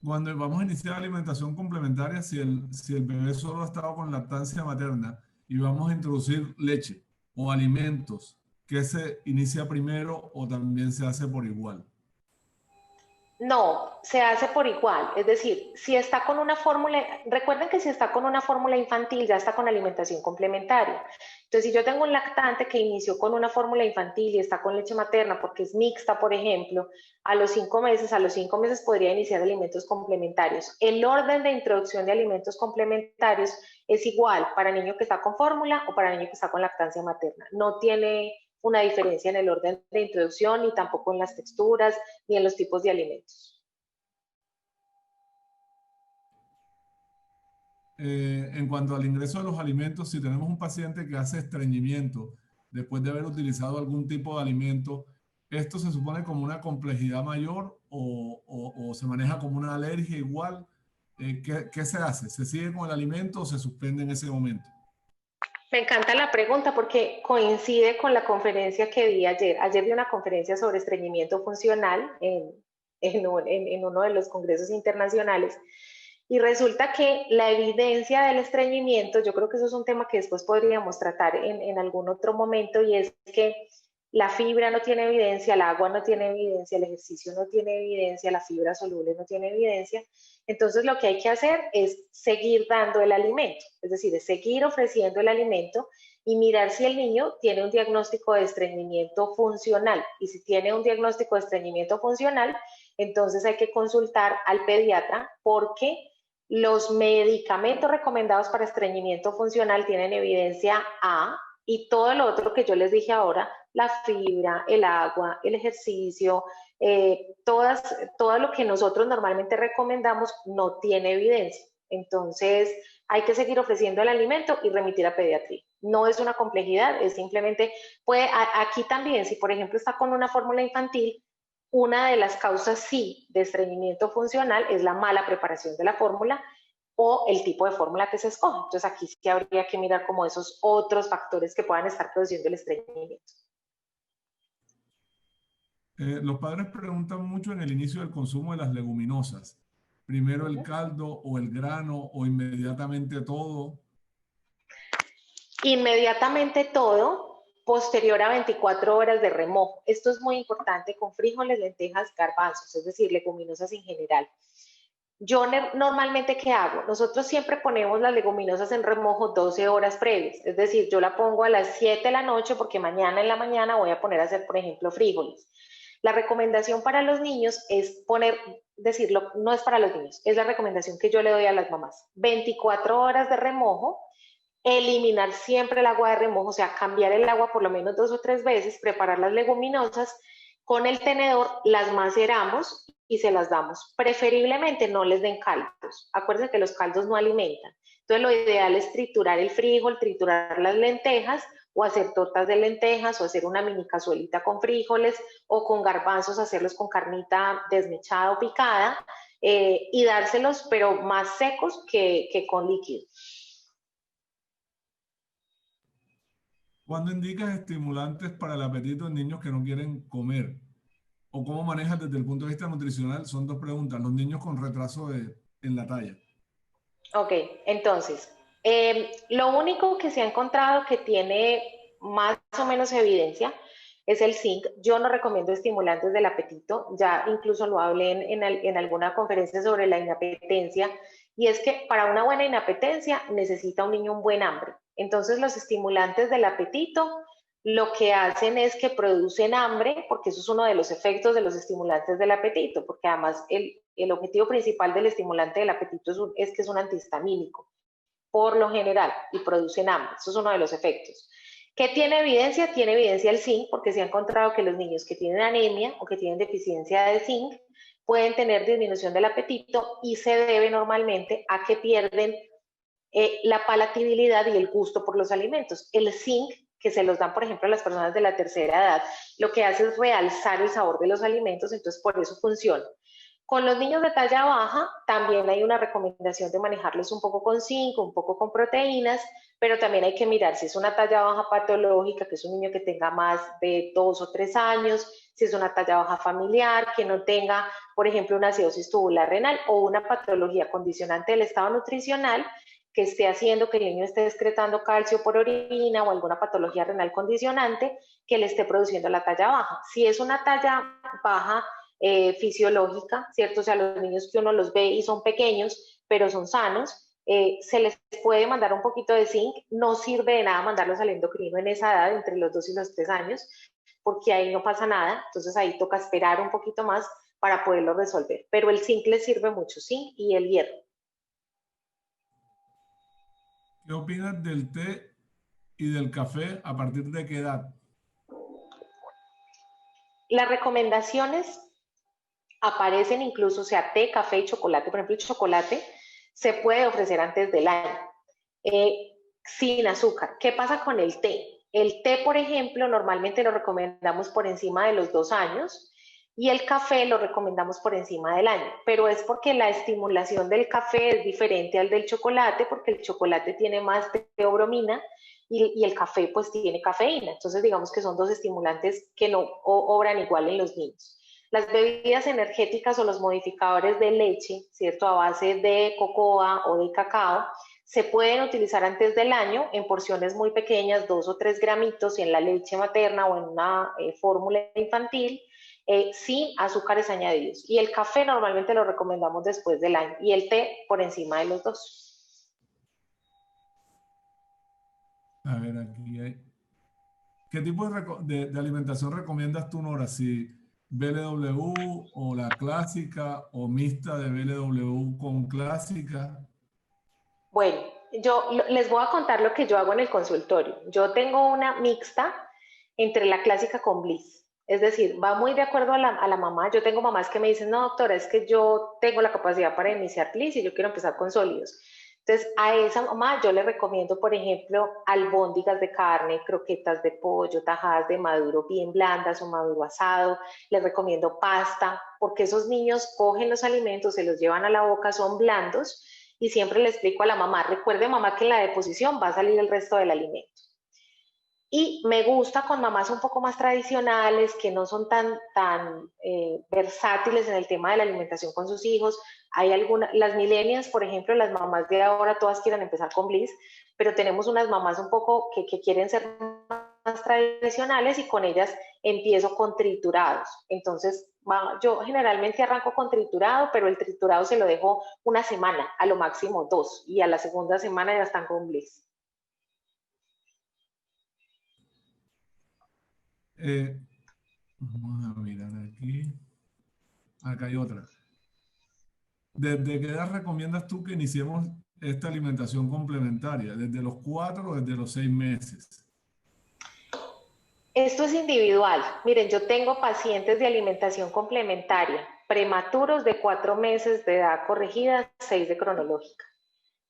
A: Cuando vamos a iniciar alimentación complementaria, si el bebé solo ha estado con lactancia materna y vamos a introducir leche o alimentos, ¿qué se inicia primero o también se hace por igual?
C: No, se hace por igual. Es decir, si está con una fórmula, recuerden que si está con una fórmula infantil, ya está con alimentación complementaria. Entonces, si yo tengo un lactante que inició con una fórmula infantil y está con leche materna porque es mixta, por ejemplo, a los 5 meses podría iniciar alimentos complementarios. El orden de introducción de alimentos complementarios es igual para niño que está con fórmula o para niño que está con lactancia materna. No tiene una diferencia en el orden de introducción, ni tampoco en las texturas, ni en los tipos de alimentos.
A: En cuanto al ingreso de los alimentos, si tenemos un paciente que hace estreñimiento después de haber utilizado algún tipo de alimento, ¿esto se supone como una complejidad mayor o se maneja como una alergia igual? ¿Qué se hace? ¿Se sigue con el alimento o se suspende en ese momento?
C: Me encanta la pregunta porque coincide con la conferencia que di ayer. Ayer di una conferencia sobre estreñimiento funcional en uno de los congresos internacionales y resulta que la evidencia del estreñimiento, yo creo que eso es un tema que después podríamos tratar en algún otro momento, y es que la fibra no tiene evidencia, el agua no tiene evidencia, el ejercicio no tiene evidencia, la fibra soluble no tiene evidencia. Entonces lo que hay que hacer es seguir dando el alimento, es decir, es seguir ofreciendo el alimento y mirar si el niño tiene un diagnóstico de estreñimiento funcional. Y si tiene un diagnóstico de estreñimiento funcional, entonces hay que consultar al pediatra porque los medicamentos recomendados para estreñimiento funcional tienen evidencia A, y todo lo otro que yo les dije ahora, la fibra, el agua, el ejercicio, todo lo que nosotros normalmente recomendamos no tiene evidencia. Entonces hay que seguir ofreciendo el alimento y remitir a pediatría. No es una complejidad, es simplemente, aquí también, si por ejemplo está con una fórmula infantil, una de las causas sí de estreñimiento funcional es la mala preparación de la fórmula o el tipo de fórmula que se escoge. Entonces aquí sí habría que mirar como esos otros factores que puedan estar produciendo el estreñimiento.
A: Los padres preguntan mucho en el inicio del consumo de las leguminosas. Primero el caldo o el grano o inmediatamente todo.
C: Inmediatamente todo, posterior a 24 horas de remojo. Esto es muy importante con frijoles, lentejas, garbanzos, es decir, leguminosas en general. Yo normalmente, ¿qué hago? Nosotros siempre ponemos las leguminosas en remojo 12 horas previas, es decir, yo la pongo a las 7 de la noche porque mañana en la mañana voy a poner a hacer, por ejemplo, frijoles. La recomendación para los niños es decirlo, no es para los niños, es la recomendación que yo le doy a las mamás. 24 horas de remojo, eliminar siempre el agua de remojo, o sea, cambiar el agua por lo menos 2 o 3 veces, preparar las leguminosas, con el tenedor las maceramos y se las damos. Preferiblemente no les den caldos. Acuérdense que los caldos no alimentan. Entonces lo ideal es triturar el frijol, triturar las lentejas o hacer tortas de lentejas o hacer una mini cazuelita con frijoles o con garbanzos, hacerlos con carnita desmechada o picada y dárselos pero más secos que con líquido.
A: ¿Cuándo indicas estimulantes para el apetito en niños que no quieren comer? ¿O cómo manejas desde el punto de vista nutricional? Son dos preguntas. Los niños con retraso en la talla.
C: Ok, entonces, lo único que se ha encontrado que tiene más o menos evidencia es el zinc. Yo no recomiendo estimulantes del apetito, ya incluso lo hablé en alguna conferencia sobre la inapetencia, y es que para una buena inapetencia necesita un niño un buen hambre. Entonces los estimulantes del apetito lo que hacen es que producen hambre, porque eso es uno de los efectos de los estimulantes del apetito, porque además el objetivo principal del estimulante del apetito es que es un antihistamínico, por lo general, y producen hambre. Eso es uno de los efectos. ¿Qué tiene evidencia? Tiene evidencia el zinc, porque se ha encontrado que los niños que tienen anemia o que tienen deficiencia de zinc pueden tener disminución del apetito y se debe normalmente a que pierden la palatabilidad y el gusto por los alimentos. El zinc que se los dan, por ejemplo, a las personas de la tercera edad, lo que hace es realzar el sabor de los alimentos, entonces por eso funciona. Con los niños de talla baja también hay una recomendación de manejarlos un poco con zinc, un poco con proteínas, pero también hay que mirar si es una talla baja patológica, que es un niño que tenga más de 2 o 3 años, si es una talla baja familiar, que no tenga, por ejemplo, una acidosis tubular renal o una patología condicionante del estado nutricional que esté haciendo que el niño esté excretando calcio por orina o alguna patología renal condicionante que le esté produciendo la talla baja. Si es una talla baja fisiológica, ¿cierto? O sea, los niños que uno los ve y son pequeños, pero son sanos, se les puede mandar un poquito de zinc. No sirve de nada mandarlos al endocrino en esa edad, entre los 2 y los 3 años, porque ahí no pasa nada. Entonces ahí toca esperar un poquito más para poderlo resolver. Pero el zinc les sirve mucho, zinc y el hierro.
A: ¿Qué opinas del té y del café? ¿A partir de qué edad?
C: Las recomendaciones aparecen incluso, o sea, té, café y chocolate. Por ejemplo, el chocolate se puede ofrecer antes del año, sin azúcar. ¿Qué pasa con el té? El té, por ejemplo, normalmente lo recomendamos por encima de los 2 años y el café lo recomendamos por encima del año, pero es porque la estimulación del café es diferente al del chocolate, porque el chocolate tiene más teobromina y el café pues tiene cafeína. Entonces digamos que son dos estimulantes que no obran igual en los niños. Las bebidas energéticas o los modificadores de leche, ¿cierto? A base de cocoa o de cacao, se pueden utilizar antes del año en porciones muy pequeñas, 2 o 3 gramitos en la leche materna o en una fórmula infantil, sin azúcares añadidos. Y el café normalmente lo recomendamos después del año y el té por encima de los 2.
A: A ver, aquí hay... ¿Qué tipo de alimentación recomiendas tú, Nora? Si BLW o la clásica o mixta de BLW con clásica.
C: Bueno, yo les voy a contar lo que yo hago en el consultorio. Yo tengo una mixta entre la clásica con Bliss. Es decir, va muy de acuerdo a la mamá. Yo tengo mamás que me dicen, no, doctora, es que yo tengo la capacidad para iniciar Bliss y yo quiero empezar con sólidos. Entonces, a esa mamá yo le recomiendo, por ejemplo, albóndigas de carne, croquetas de pollo, tajadas de maduro bien blandas o maduro asado. Les recomiendo pasta, porque esos niños cogen los alimentos, se los llevan a la boca, son blandos, y siempre le explico a la mamá, recuerde mamá que en la deposición va a salir el resto del alimento. Y me gusta con mamás un poco más tradicionales, que no son tan versátiles en el tema de la alimentación con sus hijos. Hay algunas, las millennials, por ejemplo, las mamás de ahora, todas quieren empezar con Bliss, pero tenemos unas mamás un poco que quieren ser más tradicionales y con ellas empiezo con triturados. Entonces, yo generalmente arranco con triturado, pero el triturado se lo dejo una semana, a lo máximo 2, y a la segunda semana ya están con Bliss.
A: Vamos a mirar aquí. Acá hay otra. ¿Desde qué edad recomiendas tú que iniciemos esta alimentación complementaria? ¿Desde los 4 o desde los 6 meses?
C: Esto es individual. Miren, yo tengo pacientes de alimentación complementaria, prematuros de 4 meses de edad corregida, 6 de cronológica.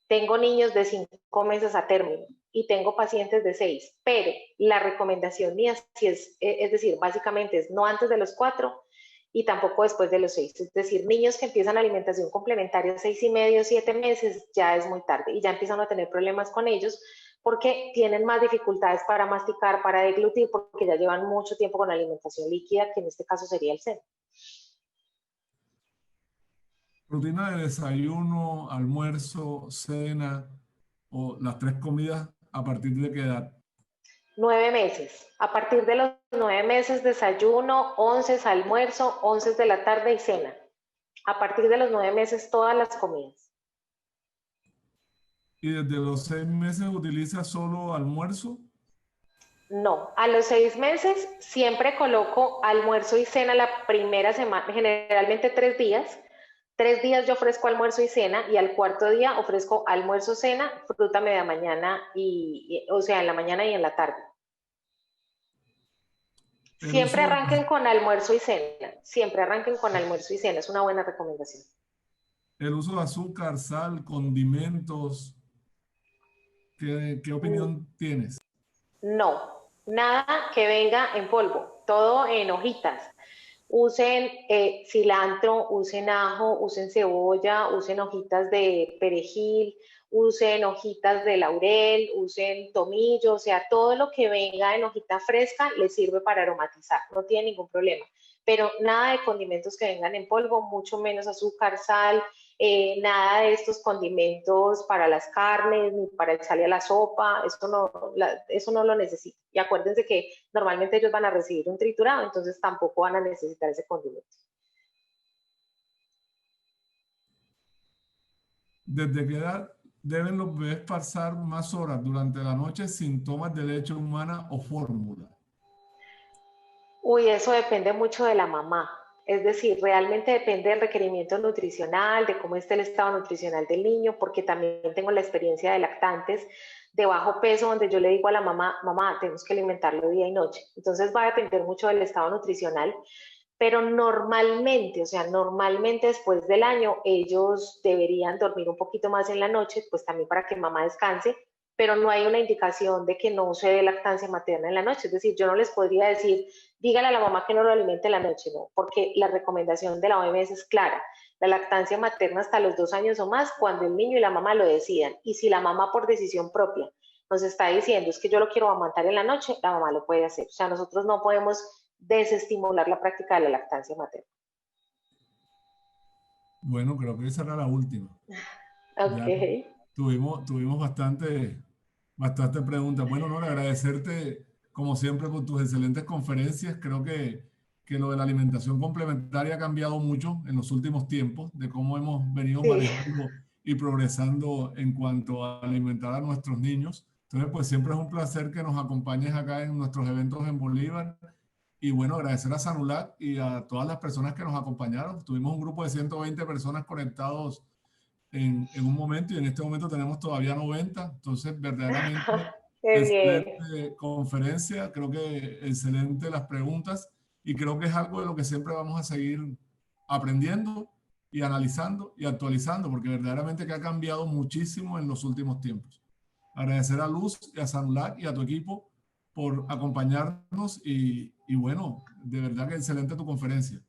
C: Tengo niños de 5 meses a término y tengo pacientes de 6, pero la recomendación mía sí es decir, básicamente es no antes de los 4 y tampoco después de los 6. Es decir, niños que empiezan alimentación complementaria 6 y medio, 7 meses, ya es muy tarde y ya empiezan a tener problemas con ellos porque tienen más dificultades para masticar, para deglutir, porque ya llevan mucho tiempo con alimentación líquida, que en este caso sería el seno.
A: Rutina de desayuno, almuerzo, cena o las 3 comidas, ¿a partir de qué edad?
C: 9 meses. A partir de los 9 meses, desayuno, 11 almuerzo, 11 de la tarde y cena. A partir de los 9 meses, todas las comidas.
A: ¿Y desde los 6 meses utiliza solo almuerzo?
C: No, a los 6 meses siempre coloco almuerzo y cena la primera semana, generalmente 3 días. 3 días yo ofrezco almuerzo y cena y al cuarto día ofrezco almuerzo, cena, fruta media mañana o sea, en la mañana y en la tarde.
A: El
C: Siempre
A: uso,
C: arranquen con almuerzo y cena. Siempre arranquen con almuerzo y cena. Es una buena recomendación.
A: el uso de azúcar, sal, condimentos, ¿qué opinión tienes?
C: No, nada que venga en polvo. Todo en hojitas. Usen cilantro, usen ajo, usen cebolla, usen hojitas de perejil, usen hojitas de laurel, usen tomillo, o sea, todo lo que venga en hojita fresca les sirve para aromatizar, no tiene ningún problema. Pero nada de condimentos que vengan en polvo, mucho menos azúcar, sal, nada de estos condimentos para las carnes, ni para echarle a la sopa, eso no lo necesita. Y acuérdense que normalmente ellos van a recibir un triturado, entonces tampoco van a necesitar ese condimento.
A: ¿Desde qué edad deben los bebés pasar más horas durante la noche sin tomas de leche humana o fórmula?
C: Uy, eso depende mucho de la mamá. Es decir, realmente depende del requerimiento nutricional, de cómo esté el estado nutricional del niño, porque también tengo la experiencia de lactantes de bajo peso, donde yo le digo a la mamá, mamá, tenemos que alimentarlo día y noche. Entonces va a depender mucho del estado nutricional, pero normalmente, o sea, normalmente después del año, ellos deberían dormir un poquito más en la noche, pues también para que mamá descanse, pero no hay una indicación de que no se dé lactancia materna en la noche. Es decir, yo no les podría decir, dígale a la mamá que no lo alimente en la noche, no, porque la recomendación de la OMS es clara. La lactancia materna hasta los 2 años o más, cuando el niño y la mamá lo decidan. Y si la mamá por decisión propia nos está diciendo es que yo lo quiero amamantar en la noche, la mamá lo puede hacer. O sea, nosotros no podemos desestimular la práctica de la lactancia materna.
A: Bueno, creo que esa era la última.
C: Ok.
A: Ya tuvimos bastante preguntas. Bueno, Nora, agradecerte como siempre por tus excelentes conferencias. Creo que lo de la alimentación complementaria ha cambiado mucho en los últimos tiempos, de cómo hemos venido
C: Sí.
A: manejando y progresando en cuanto a alimentar a nuestros niños. Entonces, pues siempre es un placer que nos acompañes acá en nuestros eventos en Bolívar. Y bueno, agradecer a Sanulac y a todas las personas que nos acompañaron. Tuvimos un grupo de 120 personas conectados en un momento y en este momento tenemos todavía 90. Entonces, verdaderamente,
C: Qué bien.
A: excelente conferencia, creo que excelente las preguntas y creo que es algo de lo que siempre vamos a seguir aprendiendo y analizando y actualizando, porque verdaderamente que ha cambiado muchísimo en los últimos tiempos. Agradecer a Luz y a Sanulac y a tu equipo por acompañarnos y bueno, de verdad que excelente tu conferencia.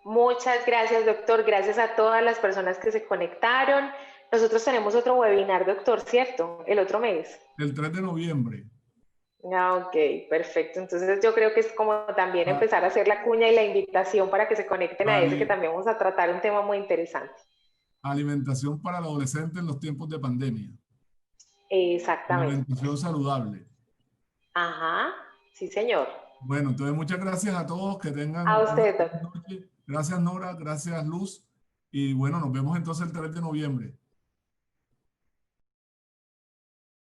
C: Muchas gracias, doctor. Gracias a todas las personas que se conectaron. Nosotros tenemos otro webinar, doctor, ¿cierto? El otro mes.
A: El 3 de noviembre.
C: Ah, ok, perfecto. Entonces yo creo que es como también
A: Ah,
C: empezar a hacer la cuña y la invitación para que se conecten a ese, que
A: ali-
C: también vamos a tratar un tema muy interesante.
A: Alimentación para el adolescente en los tiempos de pandemia.
C: Exactamente.
A: Alimentación saludable.
C: Ajá, sí, señor.
A: Bueno, entonces muchas gracias a todos, que
C: A
A: tengan una
C: usted,
A: feliz
C: doctor.
A: noche. Gracias Nora, gracias Luz y bueno, nos vemos entonces el 3 de noviembre.